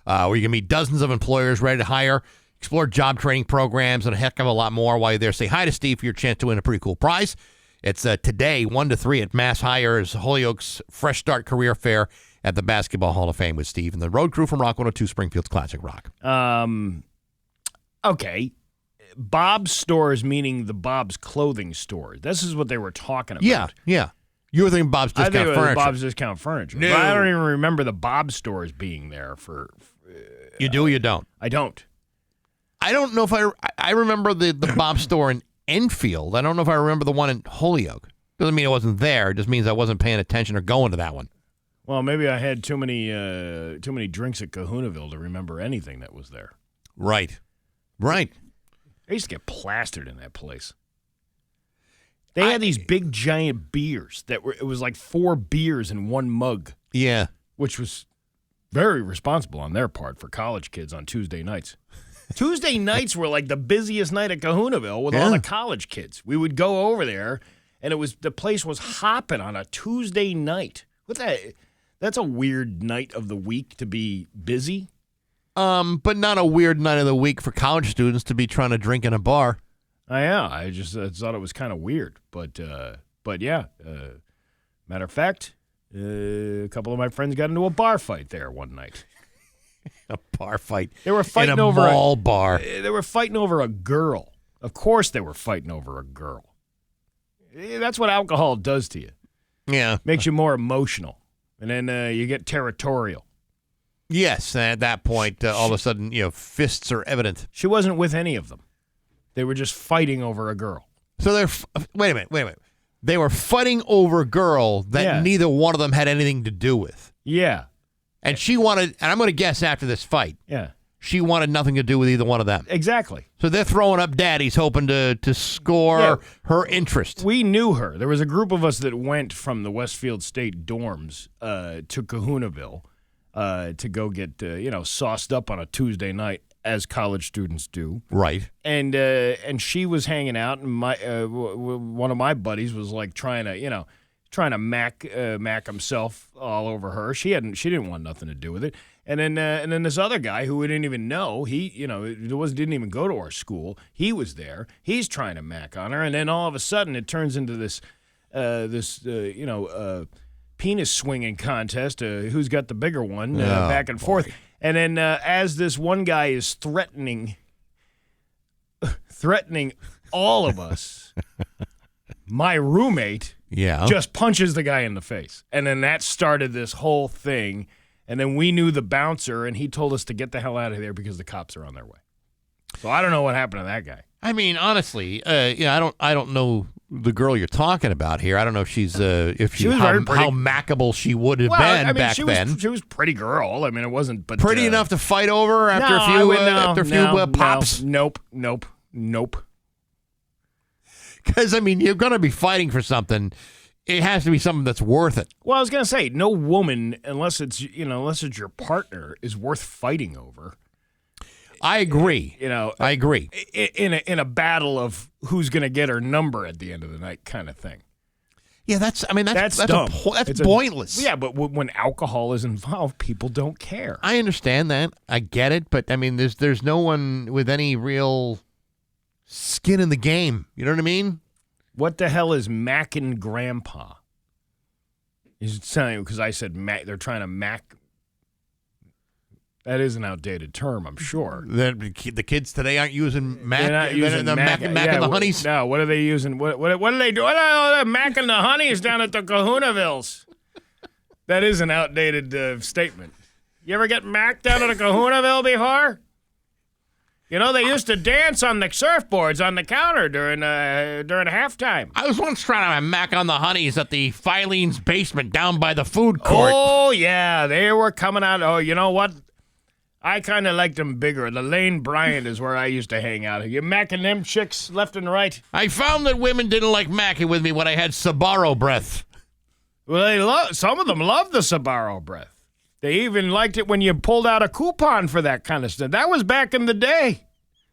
where you can meet dozens of employers ready to hire. Explore job training programs and a heck of a lot more while you're there. Say hi to Steve for your chance to win a pretty cool prize. It's today, 1 to 3 at Mass Hire's Holyoke's Fresh Start Career Fair at the Basketball Hall of Fame with Steve and the road crew from Rock 102 Springfield's Classic Rock. Okay. Bob's stores, meaning the Bob's clothing store. This is what they were talking about. Yeah. You were thinking Bob's Discount I think it was Furniture. Bob's Discount Furniture. No. But I don't even remember the Bob stores being there for... You do or you don't? I don't. I don't know if I remember the Bob store in Enfield. I don't know if I remember the one in Holyoke. Doesn't mean it wasn't there. It just means I wasn't paying attention or going to that one. Well, maybe I had too many drinks at Kahunaville to remember anything that was there. Right. I used to get plastered in that place. They had these big giant beers it was like 4 beers in one mug. Yeah. Which was very responsible on their part for college kids on Tuesday nights. Tuesday nights were like the busiest night at Kahunaville with all the college kids. We would go over there, and the place was hopping on a Tuesday night. That's a weird night of the week to be busy. But not a weird night of the week for college students to be trying to drink in a bar. Yeah, I just thought it was kind of weird. But yeah, matter of fact, a couple of my friends got into a bar fight there one night. A bar fight. They were fighting in a over mall bar. They were fighting over a girl. Of course, they were fighting over a girl. That's what alcohol does to you. Yeah, makes you more emotional, and then you get territorial. Yes, and at that point, all of a sudden, fists are evident. She wasn't with any of them. They were just fighting over a girl. So wait a minute. They were fighting over a girl that neither one of them had anything to do with. Yeah. And she wanted, and I'm going to guess after this fight, she wanted nothing to do with either one of them. Exactly. So they're throwing up daddies hoping to score her interest. We knew her. There was a group of us that went from the Westfield State dorms to Kahunaville to go get, sauced up on a Tuesday night, as college students do. Right. And she was hanging out, and my one of my buddies was like trying to mac himself all over her. She didn't want nothing to do with it. And then this other guy who we didn't even know, didn't even go to our school. He was there. He's trying to mac on her, and then all of a sudden it turns into this penis swinging contest. Who's got the bigger one? Back and forth. And then as this one guy is threatening all of us, my roommate just punches the guy in the face. And then that started this whole thing. And then we knew the bouncer, and he told us to get the hell out of there because the cops are on their way. So I don't know what happened to that guy. I mean, honestly, I don't know the girl you're talking about here. I don't know if how mackable she would have been back then. She was a pretty girl. I mean, it wasn't but pretty enough to fight over after a few pops. Nope. Because I mean, you're going to be fighting for something. It has to be something that's worth it. Well, I was going to say, no woman, unless it's your partner, is worth fighting over. I agree. I agree. In a battle of who's going to get her number at the end of the night kind of thing. Yeah, that's dumb. That's pointless. Yeah, but when alcohol is involved, people don't care. I understand that. I get it, but I mean, there's no one with any real skin in the game. You know what I mean? What the hell is mackin' grandpa? Is it saying because I said mac? They're trying to mac. That is an outdated term, I'm sure. The kids today aren't using mac. They're not using they're mac. macking the honeys. No, what are they using? What are they doing? Oh, they're macking the honeys down at the Kahunavilles. That is an outdated statement. You ever get macked down at a Kahunaville before? You know, they used to dance on the surfboards on the counter during halftime. I was once trying to mac on the honeys at the Filene's basement down by the food court. Oh, yeah, they were coming out. Oh, you know what? I kind of liked them bigger. The Lane Bryant is where I used to hang out. You macking them chicks left and right? I found that women didn't like macking with me when I had Sbarro breath. Well, some of them loved the Sbarro breath. They even liked it when you pulled out a coupon for that kind of stuff. That was back in the day.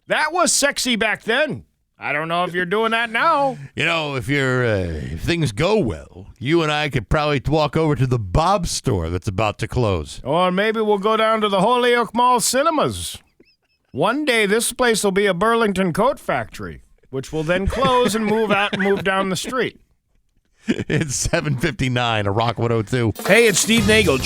That was sexy back then. I don't know if you're doing that now. You know, if things go well, you and I could probably walk over to the Bob store that's about to close. Or maybe we'll go down to the Holyoke Mall cinemas. One day this place will be a Burlington coat factory, which will then close and move out and move down the street. It's 7:59, a Rock 102. Hey, it's Steve Nagle.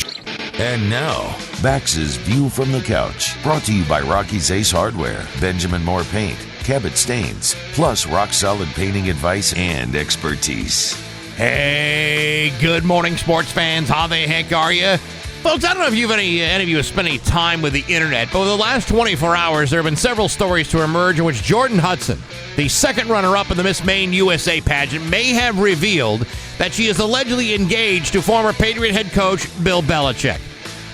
And now, Bax's View from the Couch, brought to you by Rocky's Ace Hardware, Benjamin Moore Paint, Cabot Stains, plus rock-solid painting advice and expertise. Hey, good morning, sports fans. How the heck are you? Folks, I don't know if any of you have spent any time with the internet, but over the last 24 hours, there have been several stories to emerge in which Jordan Hudson, the second runner-up in the Miss Maine USA pageant, may have revealed that she is allegedly engaged to former Patriot head coach Bill Belichick.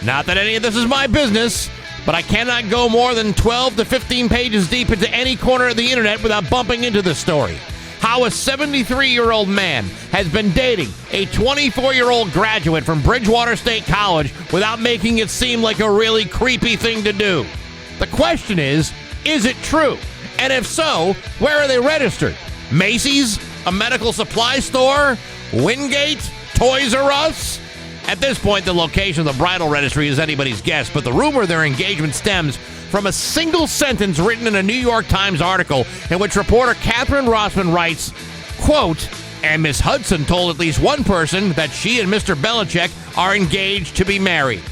Not that any of this is my business, but I cannot go more than 12 to 15 pages deep into any corner of the internet without bumping into this story. How a 73-year-old man has been dating a 24-year-old graduate from Bridgewater State College without making it seem like a really creepy thing to do. The question is it true? And if so, where are they registered? Macy's? A medical supply store? Wingate? Toys R Us? At this point, the location of the bridal registry is anybody's guess, but the rumor of their engagement stems from a single sentence written in a New York Times article in which reporter Catherine Rossman writes, quote, and Miss Hudson told at least one person that she and Mr. Belichick are engaged to be married.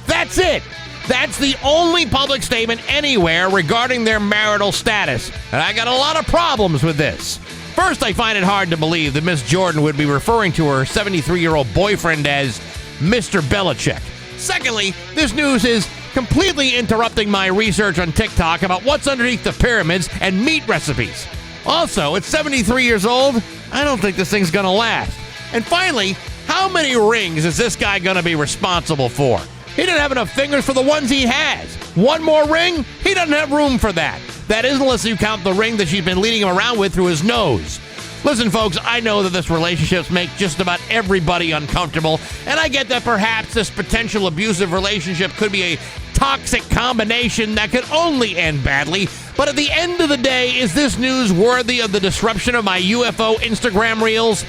That's it. That's the only public statement anywhere regarding their marital status. And I got a lot of problems with this. First, I find it hard to believe that Miss Jordan would be referring to her 73-year-old boyfriend as Mr. Belichick. Secondly, this news is completely interrupting my research on TikTok about what's underneath the pyramids and meat recipes. Also, at 73 years old, I don't think this thing's gonna last. And finally, how many rings is this guy gonna be responsible for? He didn't have enough fingers for the ones he has. One more ring? He doesn't have room for that. That is unless you count the ring that she's been leading him around with through his nose. Listen, folks, I know that this relationships make just about everybody uncomfortable, and I get that perhaps this potential abusive relationship could be a toxic combination that could only end badly, but at the end of the day, is this news worthy of the disruption of my UFO Instagram reels?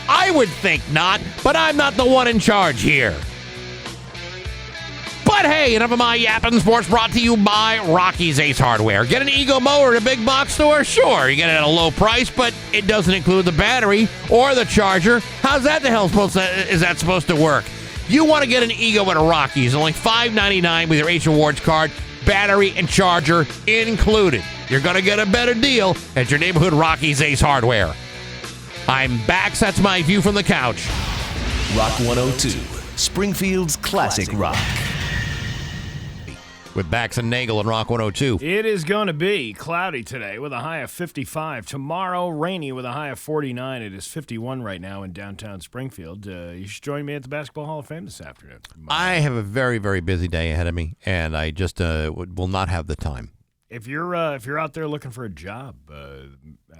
I would think not, but I'm not the one in charge here. But hey, enough of my yapping. Sports brought to you by Rocky's Ace Hardware. Get an Ego mower at a big box store? Sure, you get it at a low price, but it doesn't include the battery or the charger. How's that the hell is that supposed to work? You want to get an Ego at a Rocky's, only $5.99 with your Ace Rewards card, battery and charger included. You're going to get a better deal at your neighborhood Rocky's Ace Hardware. I'm Bax. That's my view from the couch. Rock 102, Springfield's classic rock. With Bax and Nagle and Rock 102. It is going to be cloudy today with a high of 55. Tomorrow, rainy with a high of 49. It is 51 right now in downtown Springfield. You should join me at the Basketball Hall of Fame this afternoon. I have a very, very busy day ahead of me, and I just will not have the time. If you're out there looking for a job,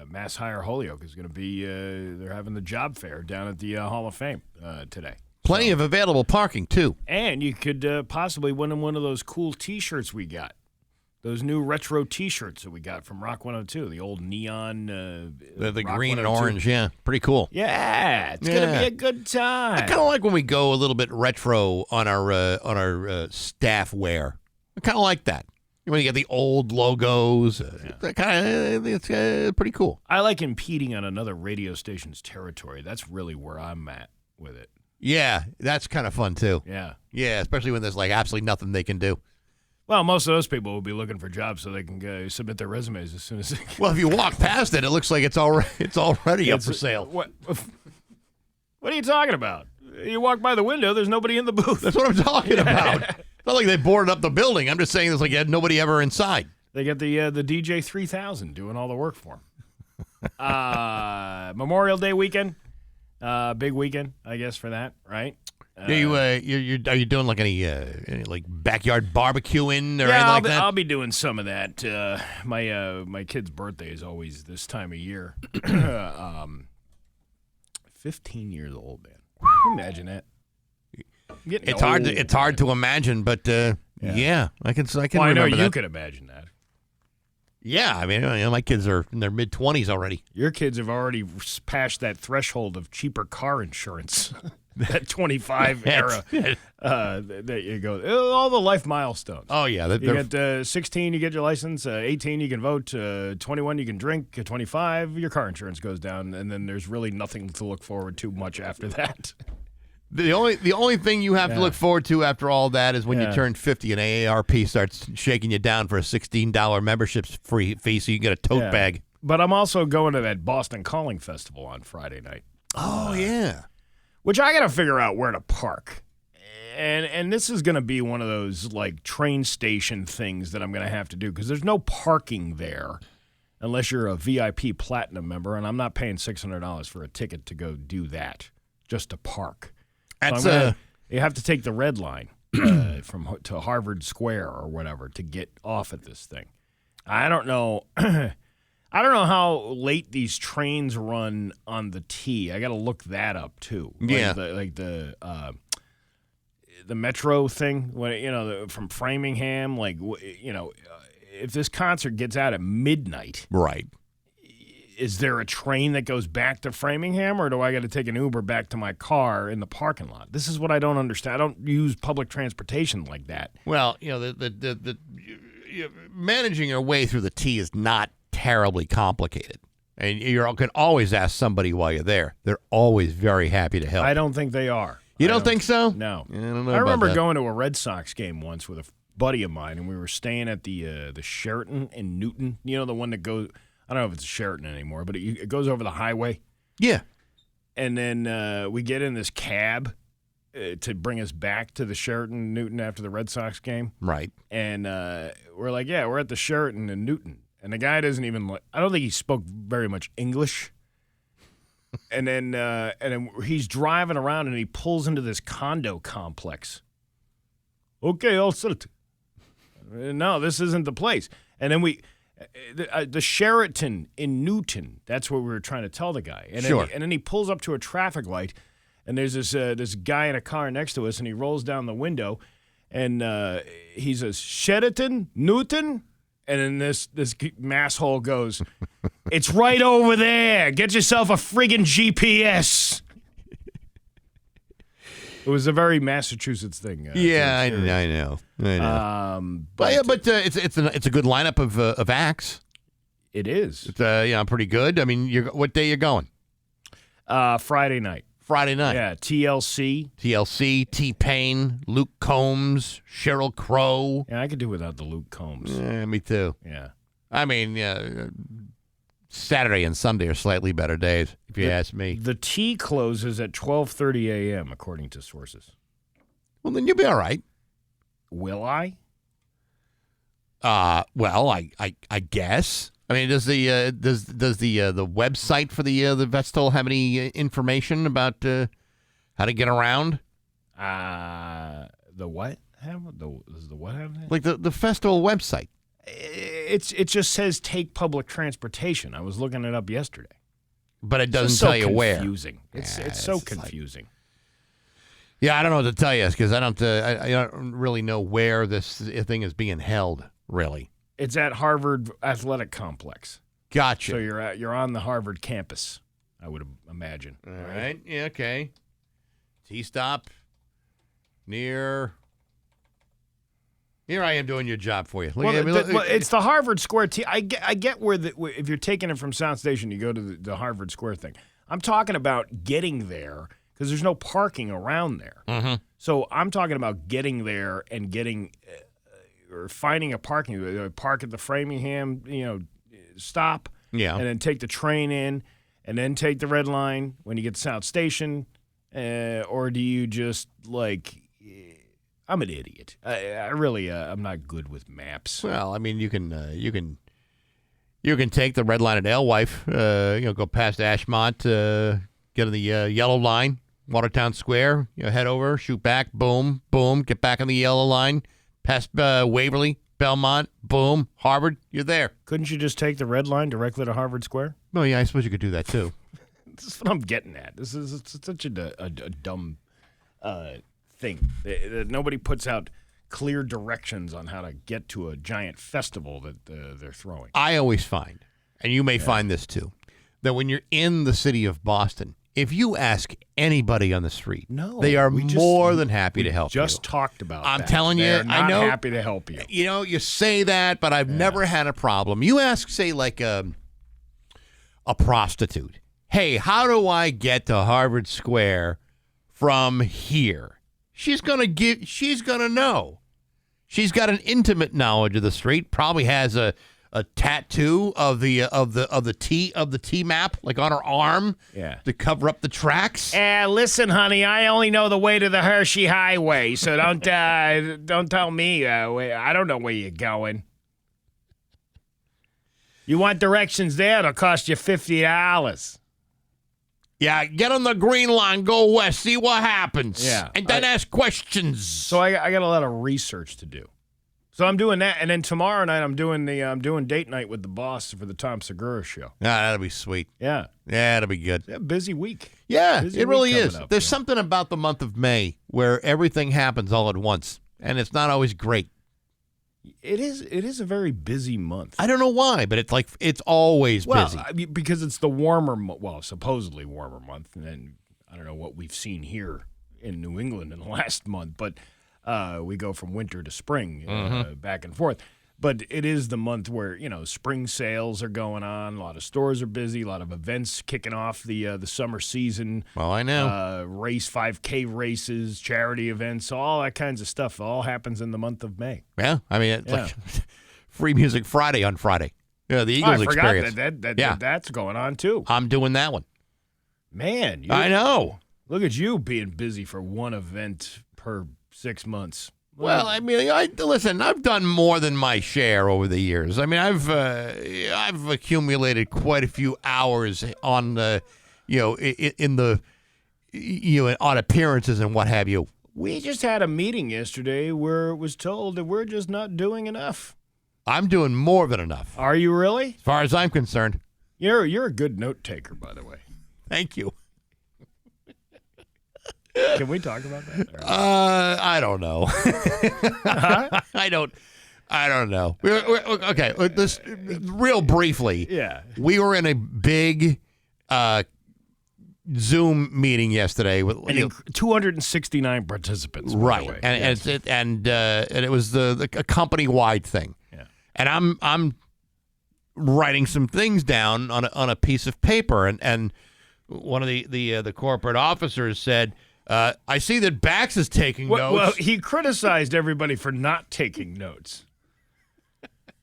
Mass Hire Holyoke is going to be they're having the job fair down at the Hall of Fame today. Plenty of available parking, too. And you could possibly win one of those cool T-shirts we got. Those new retro T-shirts that we got from Rock 102, the old neon. The Rock green and 102. orange, yeah. Pretty cool. Yeah, it's going to be a good time. I kind of like when we go a little bit retro on our staff wear. I kind of like that. When you get the old logos, it's pretty cool. I like impeding on another radio station's territory. That's really where I'm at with it. Yeah, that's kind of fun, too. Yeah. Yeah, especially when there's like absolutely nothing they can do. Well, most of those people will be looking for jobs so they can submit their resumes as soon as they can. Well, if you walk past it, it looks like it's already up for sale. What are you talking about? You walk by the window, there's nobody in the booth. That's what I'm talking about. It's not like they boarded up the building. I'm just saying there's like nobody ever inside. They get the DJ 3000 doing all the work for them. Memorial Day weekend, big weekend, I guess, for that, right? Are you doing like any like backyard barbecuing or anything like that? I'll be doing some of that. My kid's birthday is always this time of year. 15 years old, man. Can you imagine that? It's hard to imagine, but yeah, I can. Well, remember I know you that. could imagine that. Yeah, I mean, my kids are in their mid-20s already. Your kids have already passed that threshold of cheaper car insurance. That 25 era that you go, all the life milestones. Oh, yeah. You get 16, you get your license. 18, you can vote. 21, you can drink. 25, your car insurance goes down. And then there's really nothing to look forward to much after that. The only thing you have to look forward to after all that is when you turn 50 and AARP starts shaking you down for a $16 membership fee so you can get a tote bag. But I'm also going to that Boston Calling Festival on Friday night. Oh, yeah. Which I got to figure out where to park. And this is going to be one of those like train station things that I'm going to have to do because there's no parking there unless you're a VIP Platinum member, and I'm not paying $600 for a ticket to go do that just to park. So you have to take the red line to Harvard Square or whatever to get off at this thing. I don't know. I don't know how late these trains run on the T. I got to look that up too. Yeah, the Metro thing. When from Framingham, if this concert gets out at midnight, right? Is there a train that goes back to Framingham, or do I got to take an Uber back to my car in the parking lot? This is what I don't understand. I don't use public transportation like that. Well, the managing your way through the T is not terribly complicated. And you can always ask somebody while you're there. They're always very happy to help. I don't think they are. You don't think so? No. I don't know I remember about that. going to a Red Sox game once with a buddy of mine, and we were staying at the Sheraton in Newton. You know, the one that goes, I don't know if it's a Sheraton anymore, but it goes over the highway. Yeah. And then we get in this cab to bring us back to the Sheraton Newton after the Red Sox game. Right. And we're like, yeah, we're at the Sheraton in Newton. And the guy doesn't even I don't think he spoke very much English. And then he's driving around and he pulls into this condo complex. Okay, I'll sit. No, this isn't the place. And then the Sheraton in Newton, that's what we were trying to tell the guy. And sure. Then he pulls up to a traffic light, and there's this guy in a car next to us, and he rolls down the window, and he says, Sheraton, Newton? And then this masshole goes, it's right over there. Get yourself a friggin' GPS. It was a very Massachusetts thing. I know. But it's a good lineup of acts. It is. It's pretty good. I mean, what day you going? Friday night. Friday night. Yeah, TLC, T-Pain, Luke Combs, Sheryl Crow. Yeah, I could do without the Luke Combs. Yeah, me too. Yeah. I mean, Saturday and Sunday are slightly better days, if you ask me. The T closes at 12:30 a.m., according to sources. Well, then you'll be all right. Will I? Well, I guess. I mean, does the website for the festival have any information about how to get around? The what? Does the what have that? Like the festival website. It just says take public transportation. I was looking it up yesterday. But it doesn't tell you where. It's so confusing. Yeah, I don't know what to tell you because I don't really know where this thing is being held, really. It's at Harvard Athletic Complex. Gotcha. So you're on the Harvard campus, I would imagine. All right. Yeah, okay. T-stop near... Here I am doing your job for you. It's the Harvard Square. I get where if you're taking it from Sound Station, you go to the Harvard Square thing. I'm talking about getting there because there's no parking around there. Mm-hmm. So I'm talking about getting there and or finding a parking park at the Framingham, stop. Yeah. And then take the train in, and then take the red line when you get to Sound Station, or do you just I'm an idiot. I really, I'm not good with maps. Well, I mean, you can take the red line at Alewife, go past Ashmont, get on the yellow line, Watertown Square, head over, shoot back, boom, boom, get back on the yellow line, past Waverly, Belmont, boom, Harvard, you're there. Couldn't you just take the red line directly to Harvard Square? Well, yeah, I suppose you could do that too. This is what I'm getting at. This is such a dumb thing. Nobody puts out clear directions on how to get to a giant festival that they're throwing. I always find, and you may find this too, that when you're in the city of Boston, if you ask anybody on the street, they are more than happy to help you. Just talked about I'm that. telling you, They're not I know. happy to help you. You say that, but I've never had a problem. You ask, say, like a prostitute, hey, how do I get to Harvard Square from here? She's gonna know. She's got an intimate knowledge of the street. Probably has a tattoo of the T map, like on her arm, to cover up the tracks. Listen, honey, I only know the way to the Hershey Highway, so don't tell me. I don't know where you're going. You want directions there? It'll cost you $50. Yeah, get on the green line, go west, see what happens. Yeah, and then ask questions. So I got a lot of research to do. So I'm doing that, and then tomorrow night I'm doing date night with the boss for the Tom Segura show. Yeah, that'll be sweet. Yeah, that'll be good. Yeah, busy week. Yeah, busy it really week is. There's something about the month of May where everything happens all at once, and it's not always great. It is a very busy month. I don't know why, but it's always busy. I mean, because it's the warmer, supposedly warmer month, and then I don't know what we've seen here in New England in the last month, but we go from winter to spring, back and forth. But it is the month where spring sales are going on. A lot of stores are busy. A lot of events kicking off the summer season. Well, I know. 5K races, charity events, all that kinds of stuff. All happens in the month of May. Yeah, I mean, it's like Free Music Friday on Friday. Yeah, the Eagles experience. I forgot that's going on too. I'm doing that one. Man, I know. Look at you being busy for one event per 6 months. Well, I mean, listen. I've done more than my share over the years. I mean, I've accumulated quite a few hours on on appearances and what have you. We just had a meeting yesterday where it was told that we're just not doing enough. I'm doing more than enough. Are you really? As far as I'm concerned. You're a good note taker, by the way. Thank you. Can we talk about that? I don't know. I don't know. Okay, this real briefly. Yeah. We were in a big Zoom meeting yesterday with 269 participants. Right, by the way. and it was a company wide thing. Yeah. And I'm writing some things down on a piece of paper, and one of the corporate officers said, I see that Bax is taking notes. Well, he criticized everybody for not taking notes.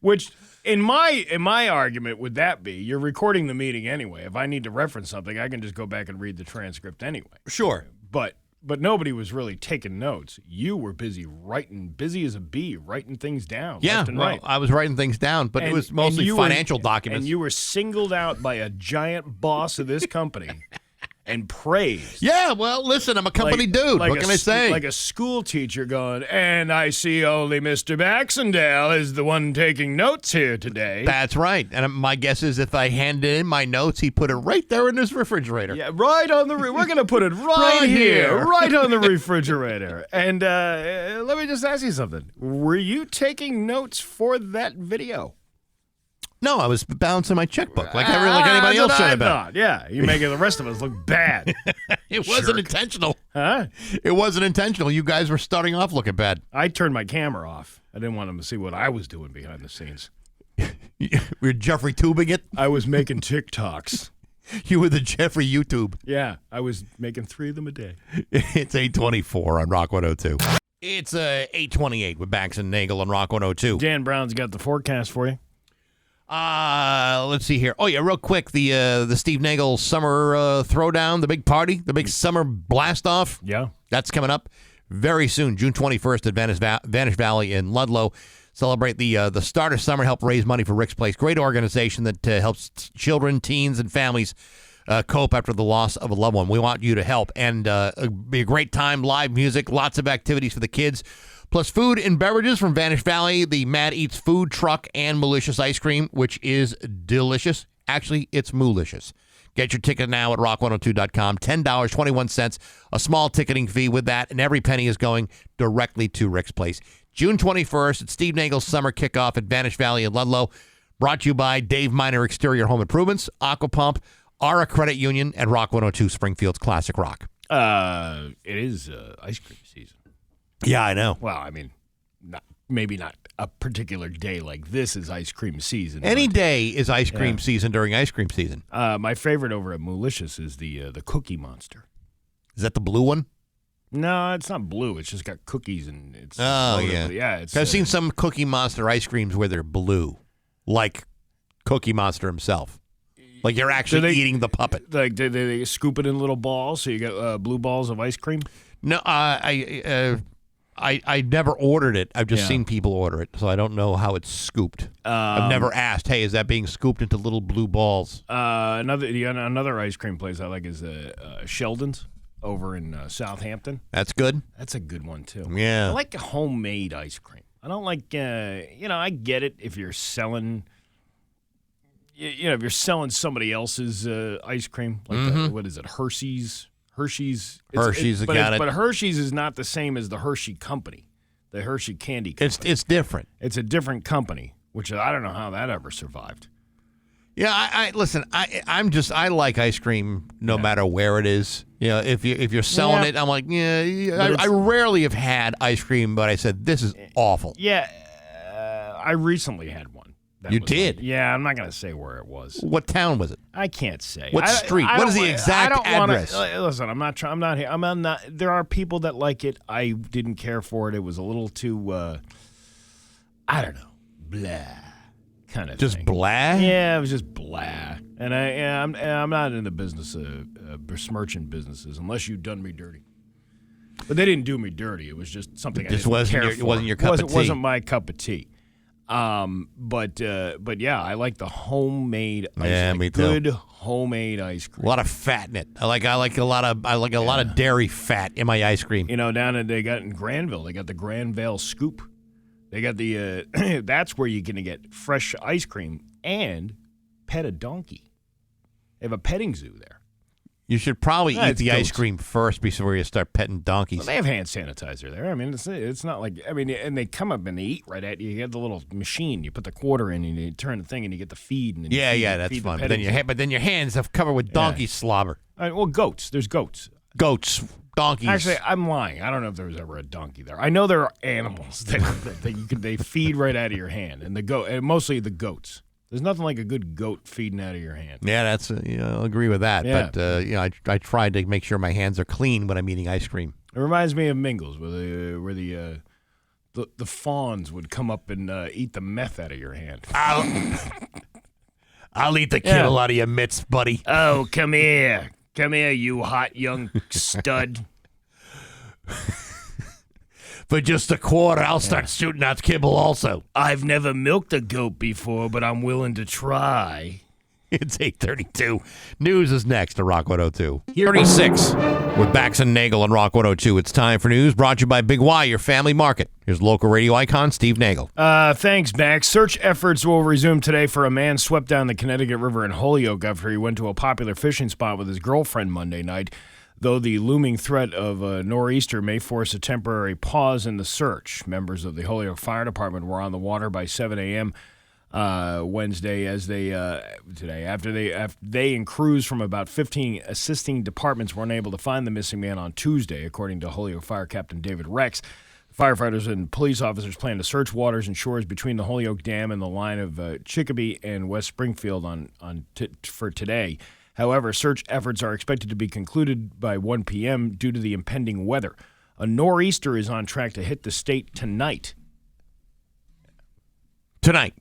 Which, in my argument, would that be you're recording the meeting anyway. If I need to reference something, I can just go back and read the transcript anyway. Sure. But nobody was really taking notes. You were busy as a bee, writing things down. Yeah, left and right. I was writing things down, but it was mostly financial documents. And you were singled out by a giant boss of this company. and praised. Yeah, well, listen, I'm a company dude. What can I say? Like a school teacher going, and I see only Mr. Bax and Nagle is the one taking notes here today. That's right. And my guess is if I handed in my notes, he put it right there in his refrigerator. Yeah, right on the. We're gonna put it right here, right on the refrigerator. And let me just ask you something. Were you taking notes for that video? No, I was balancing my checkbook like anybody else should have been. Yeah, you're making the rest of us look bad. It wasn't intentional. Huh? It wasn't intentional. You guys were starting off looking bad. I turned my camera off. I didn't want them to see what I was doing behind the scenes. We're Jeffrey tubing it. I was making TikToks. You were the Jeffrey YouTube. Yeah, I was making 3 of them a day. It's 8:24 on Rock 102. It's 8:28 with Bax and Nagle on Rock 102. Dan Brown's got the forecast for you. Let's see here. Oh yeah, real quick, the Steve Nagle summer throwdown, the big party, the big summer blast off. Yeah, that's coming up very soon, June 21st at Vanish Valley in Ludlow. Celebrate the start of summer, help raise money for Rick's Place. Great organization that helps children, teens, and families cope after the loss of a loved one. We want you to help, and it'll be a great time. Live music, lots of activities for the kids. Plus food and beverages from Vanish Valley, the Mad Eats food truck, and Malicious ice cream, which is delicious. Actually, it's moolicious. Get your ticket now at rock102.com. $10, 21 cents, a small ticketing fee with that, and every penny is going directly to Rick's Place. June 21st at Steve Nagle's summer kickoff at Vanish Valley in Ludlow. Brought to you by Dave Miner Exterior Home Improvements, Aqua Pump, Ara Credit Union, and Rock 102 Springfield's Classic Rock. It is ice cream season. Yeah, I know. Well, I mean, maybe not a particular day like this is ice cream season. Any day is ice cream season during ice cream season. My favorite over at Malicious is the Cookie Monster. Is that the blue one? No, it's not blue. It's just got cookies and it's. Oh yeah, yeah. I've seen some Cookie Monster ice creams where they're blue, like Cookie Monster himself. Like you're actually eating the puppet. Like they scoop it in little balls, so you get blue balls of ice cream. No, I never ordered it. I've just seen people order it, so I don't know how it's scooped. I've never asked, hey, is that being scooped into little blue balls? Another ice cream place I like is Sheldon's over in Southampton. That's good. That's a good one, too. Yeah. I like homemade ice cream. I don't like, I get it if you're selling, if you're selling somebody else's ice cream. Like what is it, Hershey's? Hershey's got it. But Hershey's is not the same as the Hershey company, the Hershey candy company. It's different. It's a different company, which I don't know how that ever survived. Yeah, I listen. I like ice cream no matter where it is. If you're selling it, I'm like, I rarely have had ice cream, but I said this is awful. Yeah, I recently had one. You did? Yeah, I'm not going to say where it was. What town was it? I can't say. What street? What is the exact address? Listen, I'm not here. There are people that like it. I didn't care for it. It was a little too, I don't know, blah kind of just thing. Blah? Yeah, it was just blah. And I'm not in the business of besmirching businesses unless you've done me dirty. But they didn't do me dirty. It was just something I didn't care for. It wasn't your cup of tea. It wasn't my cup of tea. But yeah, I like the homemade ice cream. Yeah, me too. Good homemade ice cream. A lot of fat in it. I like a lot of dairy fat in my ice cream. They got in Granville, they got the Granville Scoop. They got the that's where you're gonna get fresh ice cream and pet a donkey. They have a petting zoo there. You should probably eat the ice cream first before you start petting donkeys. Well, they have hand sanitizer there. I mean, it's not like and they come up and they eat right at you. You have the little machine. You put the quarter in and you turn the thing and you get the feed. And then that's fun. But then your hands have covered with donkey slobber. Well, goats. There's goats. Goats, donkeys. Actually, I'm lying. I don't know if there was ever a donkey there. I know there are animals that they feed right out of your hand, and mostly the goats. There's nothing like a good goat feeding out of your hand. Yeah, that's I'll agree with that. Yeah. But I tried to make sure my hands are clean when I'm eating ice cream. It reminds me of Mingles, where the fawns would come up and eat the meth out of your hand. I'll eat the kibble out of your mitts, buddy. Oh, come here, you hot young stud. For just a quarter, I'll start shooting out kibble also. I've never milked a goat before, but I'm willing to try. It's 8:32. News is next to Rock 102. 36 with Bax and Nagle on Rock 102. It's time for news brought to you by Big Y, your family market. Here's local radio icon Steve Nagle. Thanks, Bax. Search efforts will resume today for a man swept down the Connecticut River in Holyoke after he went to a popular fishing spot with his girlfriend Monday night, though the looming threat of a nor'easter may force a temporary pause in the search. Members of the Holyoke Fire Department were on the water by 7 a.m. Wednesday after they and crews from about 15 assisting departments were unable to find the missing man on Tuesday, according to Holyoke Fire Captain David Rex. Firefighters and police officers plan to search waters and shores between the Holyoke Dam and the line of Chicopee and West Springfield for today. However, search efforts are expected to be concluded by 1 p.m. due to the impending weather. A nor'easter is on track to hit the state tonight. Tonight.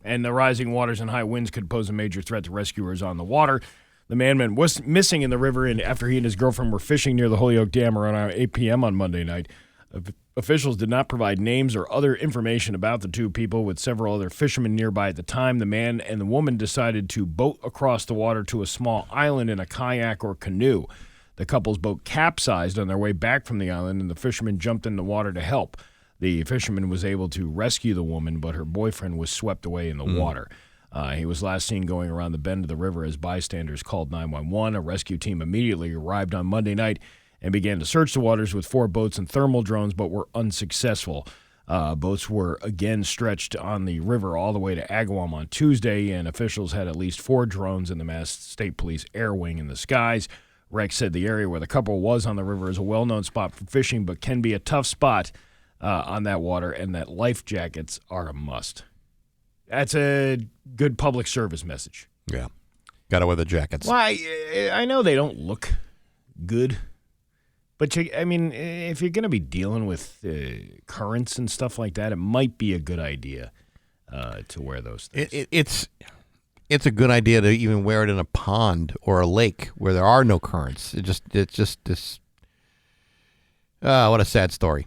And the rising waters and high winds could pose a major threat to rescuers on the water. The man was missing in the river after he and his girlfriend were fishing near the Holyoke Dam around 8 p.m. on Monday night. Officials did not provide names or other information about the two people, with several other fishermen nearby at the time. The man and the woman decided to boat across the water to a small island in a kayak or canoe. The couple's boat capsized on their way back from the island, and the fishermen jumped in the water to help. The fisherman was able to rescue the woman, but her boyfriend was swept away in the water. He was last seen going around the bend of the river as bystanders called 911. A rescue team immediately arrived on Monday night and began to search the waters with 4 boats and thermal drones, but were unsuccessful. Boats were again stretched on the river all the way to Agawam on Tuesday, and officials had at least 4 drones in the Mass State Police Air Wing in the skies. Rex said the area where the couple was on the river is a well-known spot for fishing, but can be a tough spot on that water, and that life jackets are a must. That's a good public service message. Yeah. Got to wear the jackets. Well, I know they don't look good, but if you're going to be dealing with currents and stuff like that, it might be a good idea to wear those things. It's a good idea to even wear it in a pond or a lake where there are no currents. It's just this. What a sad story.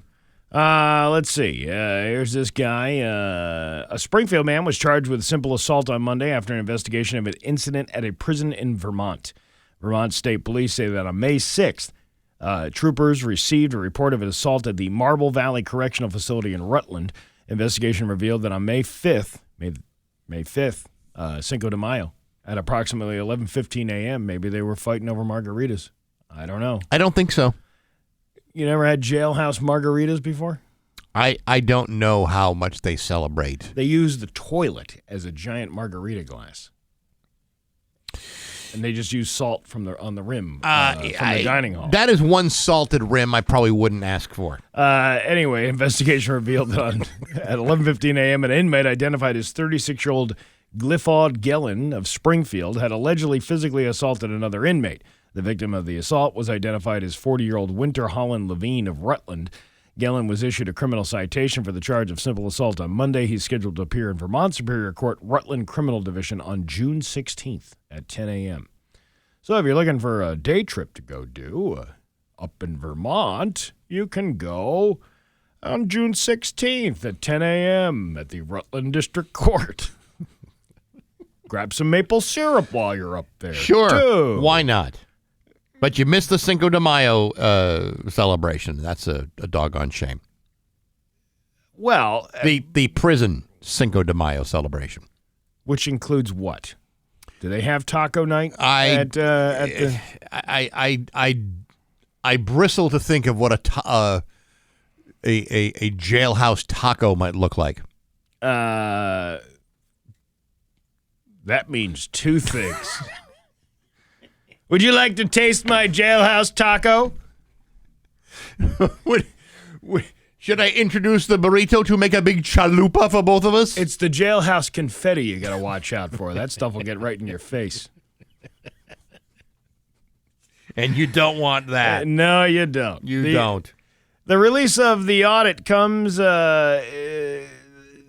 Let's see. Here's this guy. A Springfield man was charged with simple assault on Monday after an investigation of an incident at a prison in Vermont. Vermont State Police say that on May 6th, troopers received a report of an assault at the Marble Valley Correctional Facility in Rutland. Investigation revealed that on May 5th, Cinco de Mayo, at approximately 11:15 a.m., maybe they were fighting over margaritas. I don't know. I don't think so. You never had jailhouse margaritas before? I don't know how much they celebrate. They use the toilet as a giant margarita glass. And they just use salt on the rim from the dining hall. That is one salted rim I probably wouldn't ask for. Anyway, investigation revealed that at 11:15 a.m., an inmate identified as 36-year-old Clifford Gellin of Springfield had allegedly physically assaulted another inmate. The victim of the assault was identified as 40-year-old Winter Holland Levine of Rutland. Gellin was issued a criminal citation for the charge of simple assault on Monday. He's scheduled to appear in Vermont Superior Court, Rutland Criminal Division on June 16th at 10 a.m. So if you're looking for a day trip to go do up in Vermont, you can go on June 16th at 10 a.m. at the Rutland District Court. Grab some maple syrup while you're up there. Sure. too. Why not? But you missed the Cinco de Mayo celebration. That's a doggone shame. Well, the prison Cinco de Mayo celebration, which includes what? Do they have taco night? I bristle to think of what a jailhouse taco might look like. That means 2 things. Would you like to taste my jailhouse taco? Should I introduce the burrito to make a big chalupa for both of us? It's the jailhouse confetti you got to watch out for. That stuff will get right in your face. And you don't want that. No, you don't. You don't. The release of the audit comes...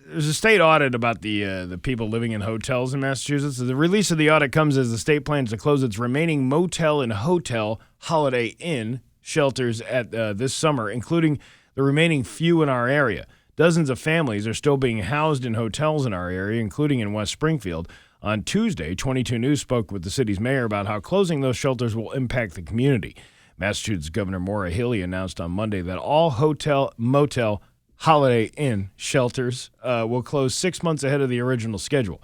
There's a state audit about the people living in hotels in Massachusetts. The release of the audit comes as the state plans to close its remaining motel and hotel Holiday Inn shelters at this summer, including the remaining few in our area. Dozens of families are still being housed in hotels in our area, including in West Springfield. On Tuesday, 22 News spoke with the city's mayor about how closing those shelters will impact the community. Massachusetts Governor Maura Healey announced on Monday that all hotel, motel, Holiday Inn shelters will close 6 months ahead of the original schedule.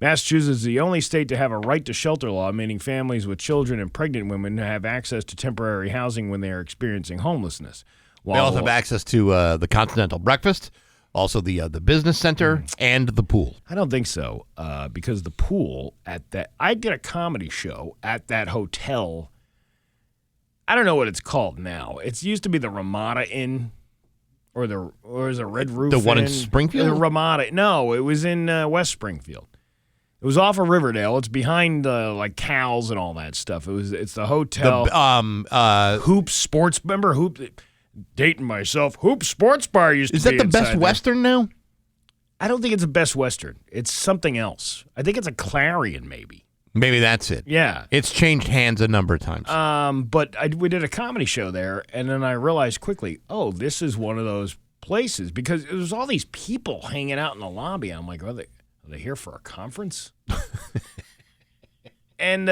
Massachusetts is the only state to have a right to shelter law, meaning families with children and pregnant women have access to temporary housing when they are experiencing homelessness. They also have access to the continental breakfast, also the business center, and the pool. I don't think so, because the pool at that, I did a comedy show at that hotel. I don't know what it's called now. It used to be the Ramada Inn, or is it Red Roof The one in Inn? Springfield? The Ramada. No, it was in West Springfield. It was off of Riverdale. It's behind like Cal's and all that stuff. It's the hotel. Hoop Sports. Remember Hoop? Dating myself. Hoop Sports Bar used to be. Is that the Best there. Western now? I don't think it's a Best Western. It's something else. I think it's a Clarion, maybe. Maybe that's it. Yeah. It's changed hands a number of times. But we did a comedy show there, and then I realized quickly, oh, this is one of those places, because there was all these people hanging out in the lobby. I'm like, are they here for a conference? And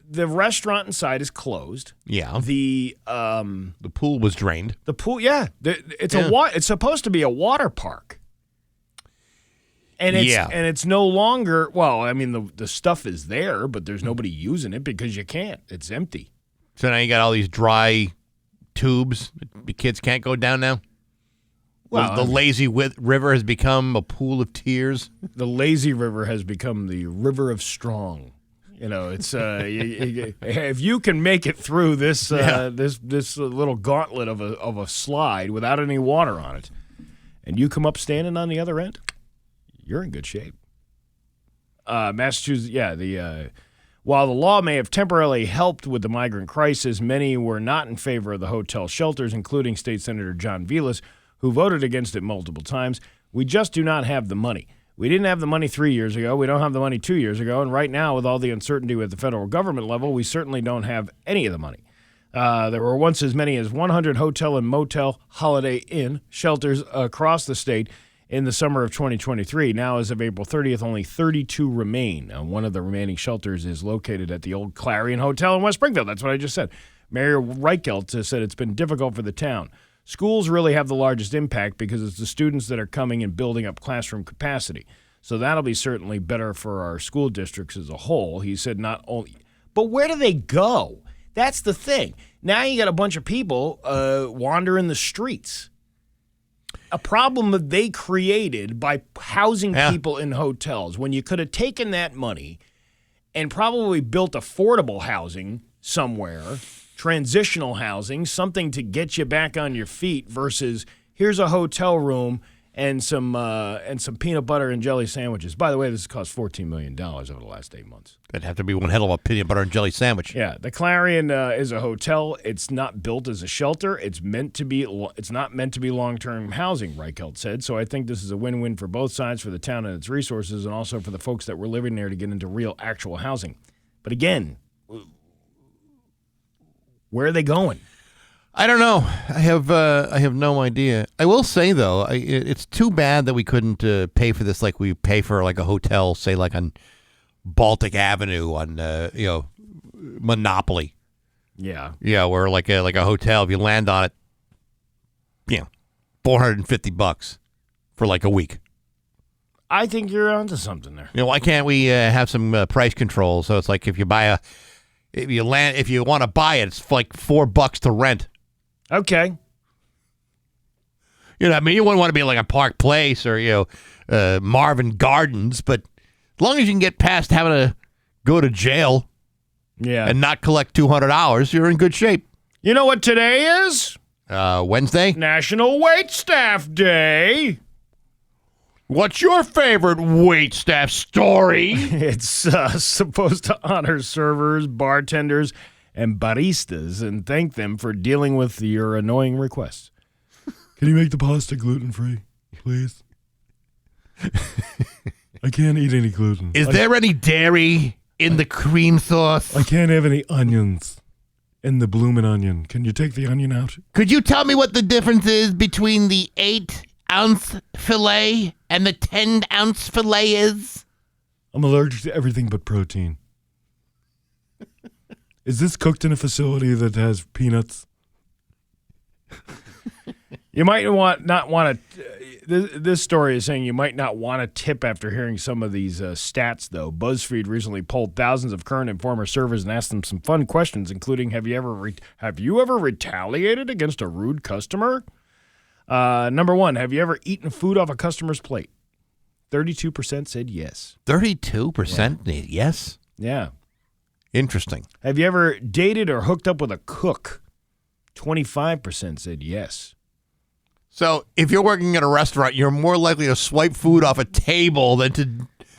the restaurant inside is closed. Yeah. The pool was drained. The pool, yeah. It's supposed to be a water park. And it's no longer, well, I mean, the stuff is there, but there's nobody using it because you can't. It's empty. So now you got all these dry tubes. The kids can't go down now. Well, the lazy river has become a pool of tears. The lazy river has become the river of strong. You know, it's if you can make it through this this little gauntlet of a slide without any water on it, and you come up standing on the other end, you're in good shape. Massachusetts, while the law may have temporarily helped with the migrant crisis, many were not in favor of the hotel shelters, including State Senator John Vilas, who voted against it multiple times. We just do not have the money. We didn't have the money 3 years ago. We don't have the money 2 years ago. And right now, with all the uncertainty with the federal government level, we certainly don't have any of the money. There were once as many as 100 hotel and motel Holiday Inn shelters across the state in the summer of 2023. Now, as of April 30th, only 32 remain. One of the remaining shelters is located at the old Clarion Hotel in West Springfield. That's what I just said. Mayor Reichelt said it's been difficult for the town. Schools really have the largest impact because it's the students that are coming and building up classroom capacity. So that'll be certainly better for our school districts as a whole. He said not only, but where do they go? That's the thing. Now you got a bunch of people wandering the streets. A problem that they created by housing people in hotels, when you could have taken that money and probably built affordable housing somewhere, transitional housing, something to get you back on your feet, versus here's a hotel room and some peanut butter and jelly sandwiches. By the way, this has cost $14 million over the last 8 months. That'd have to be one hell of a peanut butter and jelly sandwich. Yeah, the Clarion is a hotel. It's not built as a shelter. It's not meant to be long-term housing, Reichelt said. So I think this is a win-win for both sides, for the town and its resources, and also for the folks that were living there to get into real, actual housing. But again, where are they going? I don't know. I have no idea. I will say though, it's too bad that we couldn't pay for this like we pay for like a hotel, say like on Baltic Avenue on Monopoly. Yeah. Yeah, where like a hotel, if you land on it, $450 for like a week. I think you're onto something there. Why can't we have some price control? So it's like if you want to buy it, it's like $4 to rent. Okay. I mean, you wouldn't want to be like a Park Place or Marvin Gardens, but as long as you can get past having to go to jail, and not collect $200, you're in good shape. You know what today is? Wednesday? National Waitstaff Day. What's your favorite waitstaff story? It's supposed to honor servers, bartenders, and baristas and thank them for dealing with your annoying requests. Can you make the pasta gluten-free, please? I can't eat any gluten. Is there any dairy in the cream sauce? I can't have any onions in the bloomin' onion. Can you take the onion out? Could you tell me what the difference is between the 8-ounce filet and the 10-ounce filet is? I'm allergic to everything but protein. Is this cooked in a facility that has peanuts? You might not want to. This story is saying you might not want to tip after hearing some of these stats, though. BuzzFeed recently polled thousands of current and former servers and asked them some fun questions, including have you ever retaliated against a rude customer? Number one, have you ever eaten food off a customer's plate? 32% said yes. 32% yes? Yeah. Interesting. Have you ever dated or hooked up with a cook? 25% said yes. So if you're working at a restaurant, you're more likely to swipe food off a table than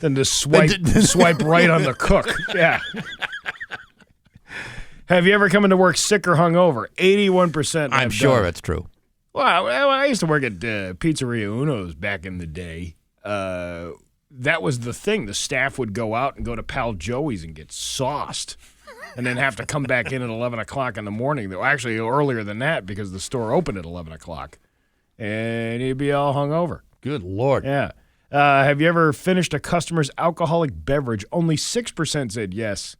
to swipe right on the cook. Yeah. Have you ever come into work sick or hungover? 81%. I'm sure that's true. Well, I used to work at Pizzeria Uno's back in the day. That was the thing. The staff would go out and go to Pal Joey's and get sauced and then have to come back in at 11 o'clock in the morning. Actually, earlier than that because the store opened at 11 o'clock. And he'd be all hungover. Good Lord. Yeah. Have you ever finished a customer's alcoholic beverage? Only 6% said yes.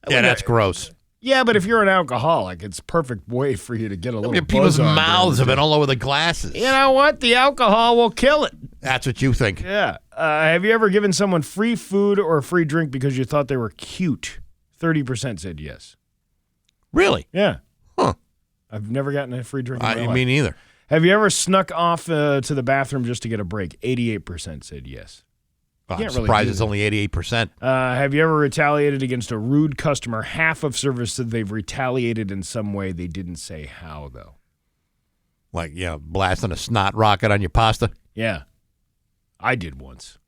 Yeah, that's gross. Yeah, but if you're an alcoholic, it's a perfect way for you to get a little people's buzz on mouths have been all over the glasses. You know what? The alcohol will kill it. That's what you think. Yeah. Have you ever given someone free food or a free drink because you thought they were cute? 30% said yes. Really? Yeah. Huh. I've never gotten a free drink in my life. Me neither. Have you ever snuck off to the bathroom just to get a break? 88% said yes. I'm surprised it's only 88%. Have you ever retaliated against a rude customer? Half of servers said they've retaliated in some way. They didn't say how, though. Like, blasting a snot rocket on your pasta? Yeah. I did once.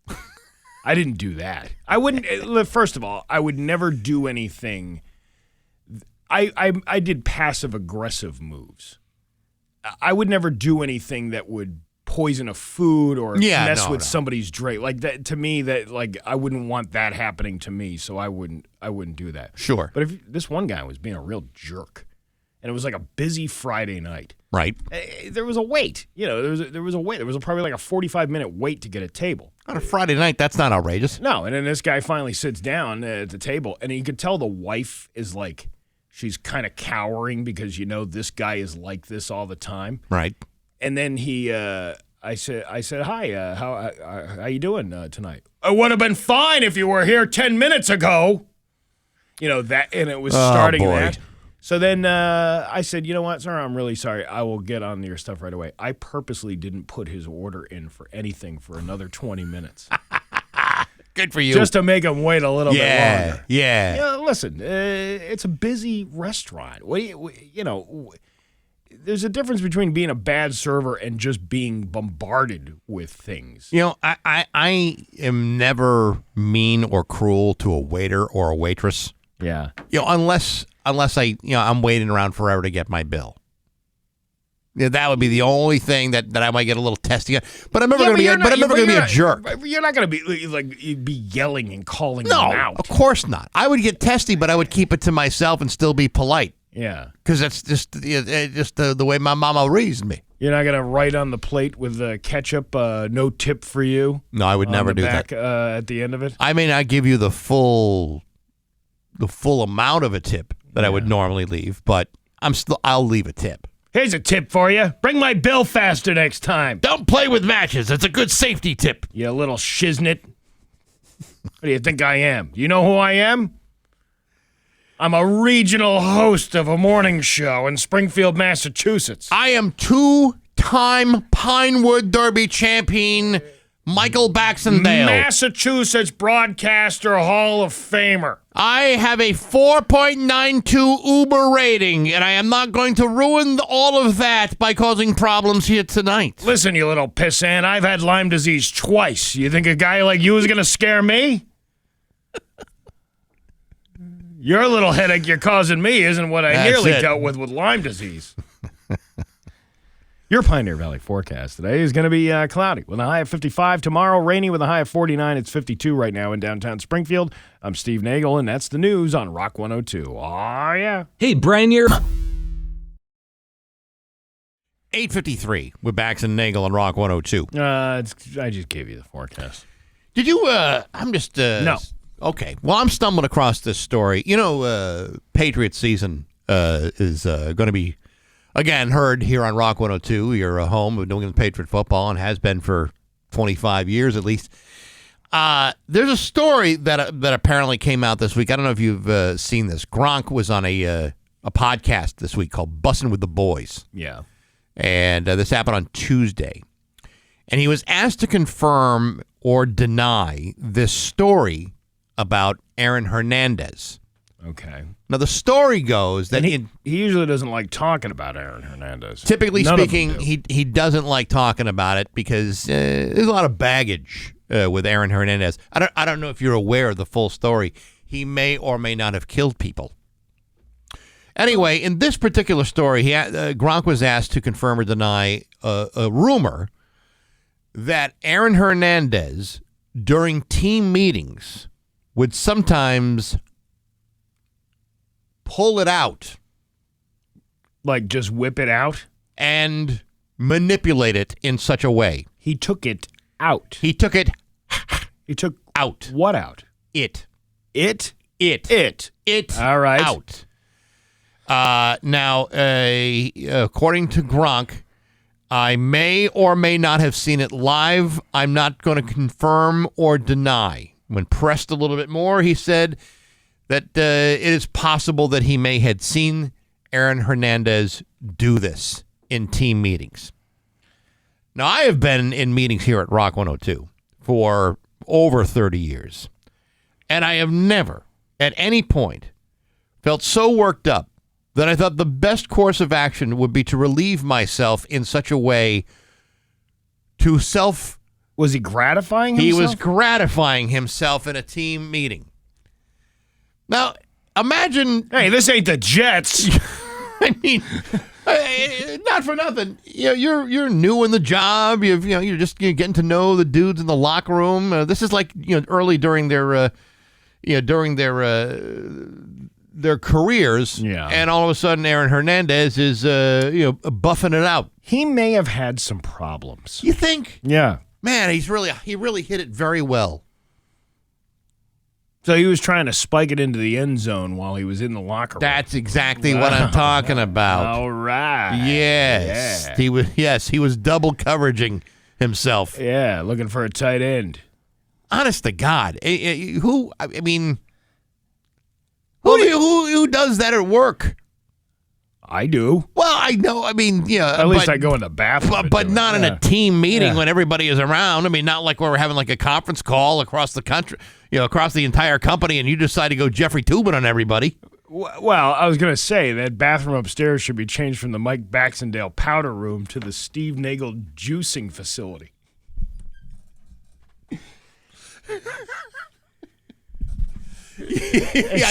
I didn't do that. I wouldn't. First of all, I would never do anything. I did passive-aggressive moves. I would never do anything that would poison a food or mess with somebody's drink. Like that to me, I wouldn't want that happening to me, so I wouldn't do that. Sure. But if this one guy was being a real jerk, and it was like a busy Friday night, right? There was a wait. There was a wait. There was probably like a 45-minute wait to get a table on a Friday night. That's not outrageous. No. And then this guy finally sits down at the table, and you could tell the wife is like. She's kind of cowering because this guy is like this all the time, right? And then I said, hi, how you doing tonight? I would have been fine if you were here 10 minutes ago. That, and it was starting that. So then I said, you know what, sir, I'm really sorry. I will get on your stuff right away. I purposely didn't put his order in for anything for another 20 minutes. Good for you. Just to make him wait a little bit longer. Yeah. Listen, it's a busy restaurant. There's a difference between being a bad server and just being bombarded with things. I am never mean or cruel to a waiter or a waitress. Yeah. Unless I'm waiting around forever to get my bill. That would be the only thing that I might get a little testy on. But I'm never going to be a jerk. You're not going to be yelling and calling them out. Of course not. I would get testy, but I would keep it to myself and still be polite. Yeah. Because that's just the way my mama raised me. You're not going to write on the plate with ketchup, no tip for you? No, I would never do that. At the end of it? I may not give you the full amount of a tip that I would normally leave, but I'll leave a tip. Here's a tip for you. Bring my bill faster next time. Don't play with matches. It's a good safety tip. You little shiznit. What do you think I am? You know who I am? I'm a regional host of a morning show in Springfield, Massachusetts. I am two-time Pinewood Derby champion Michael Bax and Nagle, Massachusetts Broadcaster Hall of Famer. I have a 4.92 Uber rating, and I am not going to ruin all of that by causing problems here tonight. Listen, you little pissant, I've had Lyme disease twice. You think a guy like you is going to scare me? Your little headache you're causing me isn't what I nearly dealt with Lyme disease. Your Pioneer Valley forecast today is going to be cloudy with a high of 55. Tomorrow, rainy with a high of 49. It's 52 right now in downtown Springfield. I'm Steve Nagle, and that's the news on Rock 102. Aw, yeah. Hey, Brian, you're... 8:53 with Bax and Nagle on Rock 102. I just gave you the forecast. Did you? I'm just. No. Okay. Well, I'm stumbling across this story. Patriot season is going to be again heard here on Rock 102. You're a home of New England Patriot football and has been for 25 years at least. There's a story that apparently came out this week. I don't know if you've seen this. Gronk was on a podcast this week called Bussin' with the Boys. Yeah. And this happened on Tuesday. And he was asked to confirm or deny this story about Aaron Hernandez. Okay. Now, the story goes that he usually doesn't like talking about Aaron Hernandez. Typically None speaking, of them do. he doesn't like talking about it because there's a lot of baggage with Aaron Hernandez. I don't know if you're aware of the full story. He may or may not have killed people. Anyway, in this particular story, Gronk was asked to confirm or deny a rumor that Aaron Hernandez, during team meetings, would sometimes pull it out. Like just whip it out? And manipulate it in such a way. He took it out. He took it He took out. what out? It. It? It. It. It. All right. Out. Now, according to Gronk, I may or may not have seen it live. I'm not going to confirm or deny. When pressed a little bit more, he said that it is possible that he may have seen Aaron Hernandez do this in team meetings. Now, I have been in meetings here at Rock 102 for over 30 years, and I have never, at any point, felt so worked up that I thought the best course of action would be to relieve myself in such a way to self... Was he gratifying himself? He was gratifying himself in a team meeting. Now, imagine... Hey, this ain't the Jets. I mean, not for nothing. You're new in the job. You're just getting to know the dudes in the locker room. This is like early during their their careers. Yeah. And all of a sudden, Aaron Hernandez is buffing it out. He may have had some problems. You think? Yeah. Man, he really hit it very well. So he was trying to spike it into the end zone while he was in the locker room. That's exactly what I'm talking about. All right. Yes. Yeah. He was double coveraging himself. Yeah, looking for a tight end. Honest to God. Who does that at work? I do. Well, I know. I mean, yeah. At least I go in the bathroom. But not in a team meeting Yeah. when everybody is around. I mean, not like we're having like a conference call across the country, across the entire company, and you decide to go Jeffrey Tubin on everybody. Well, I was going to say that bathroom upstairs should be changed from the Mike Bax and Nagle powder room to the Steve Nagle juicing facility. Yeah,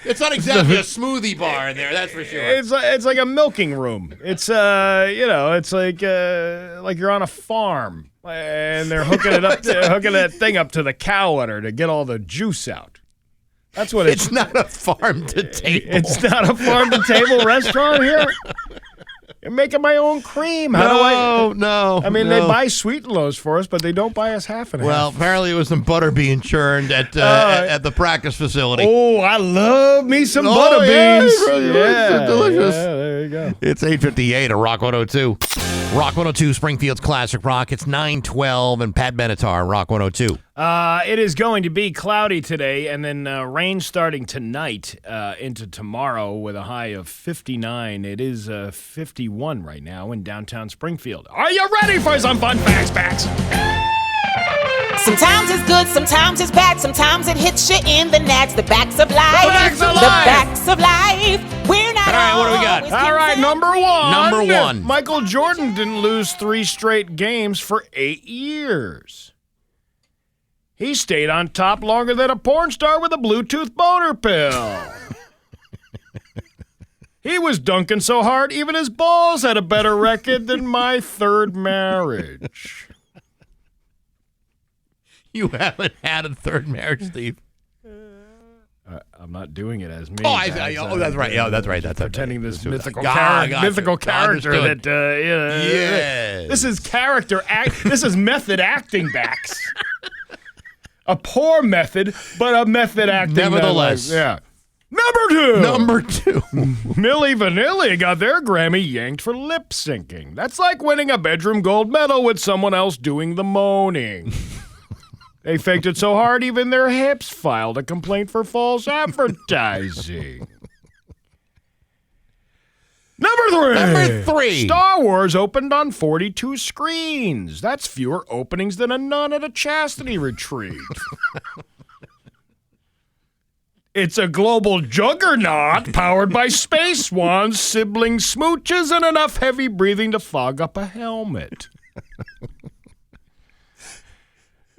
it's not exactly a smoothie bar in there, that's for sure. It's like a milking room. It's it's like you're on a farm and they're hooking it up, hooking that thing up to the cow udder to get all the juice out. That's what It's not a farm to table. It's not a farm to table restaurant here. I'm making my own cream. No. I mean, they buy Sweet Lows for us, but they don't buy us half and Well, half. apparently it was some butter being churned at the practice facility. Oh, I love me some butter yeah, beans. it's delicious. Yeah, there you go. It's 8:58 at Rock 102. Rock 102, Springfield's Classic Rock. It's 9:12 and Pat Benatar, Rock 102. It is going to be cloudy today, and then rain starting tonight into tomorrow with a high of 59. It is 51 right now in downtown Springfield. Are you ready for some fun facts, Bax? Sometimes it's good, sometimes it's bad, sometimes it hits you in the nads. The backs of life. The backs of The life. backs of life. We're not All right, what do we got? always All right, content. number one. one. Michael Jordan didn't lose 3 straight games for 8 years. He stayed on top longer than a porn star with a Bluetooth boner pill. He was dunking so hard, even his balls had a better record than my 3rd marriage. You haven't had a 3rd marriage, Steve. I'm not doing it as me. That's right. Yeah, that's right. That's pretending this mythical Gotcha. character Understood. that Yes. this is character act. This is method acting, Bax. A poor method, but a method acting. Nevertheless. Yeah. Number two. Milli Vanilli got their Grammy yanked for lip syncing. That's like winning a bedroom gold medal with someone else doing the moaning. They faked it so hard, even their hips filed a complaint for false advertising. Number three. Star Wars opened on 42 screens. That's fewer openings than a nun at a chastity retreat. It's a global juggernaut powered by space swans, sibling smooches, and enough heavy breathing to fog up a helmet.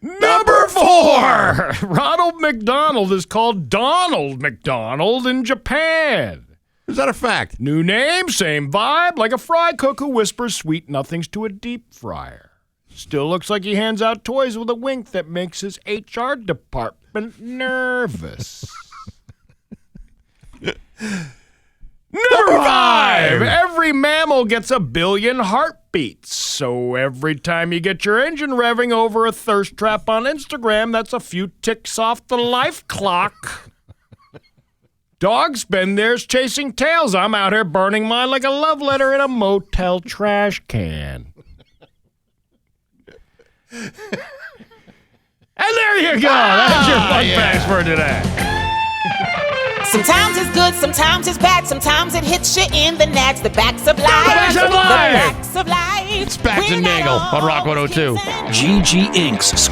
Number 4. Ronald McDonald is called Donald McDonald in Japan. Is that a fact? New name, same vibe, like a fry cook who whispers sweet nothings to a deep fryer. Still looks like he hands out toys with a wink that makes his HR department nervous. Number 5. Every mammal gets a billion heartbeats. So every time you get your engine revving over a thirst trap on Instagram, that's a few ticks off the life clock. Dogs spend theirs chasing tails. I'm out here burning mine like a love letter in a motel trash can. And there you go. That's your fun facts for today. Sometimes it's good, sometimes it's bad, sometimes it hits you in the nads. The backs of life. Backs of life. The backs of life. It's Bax and Nagle on Rock 102. GG Inc.'s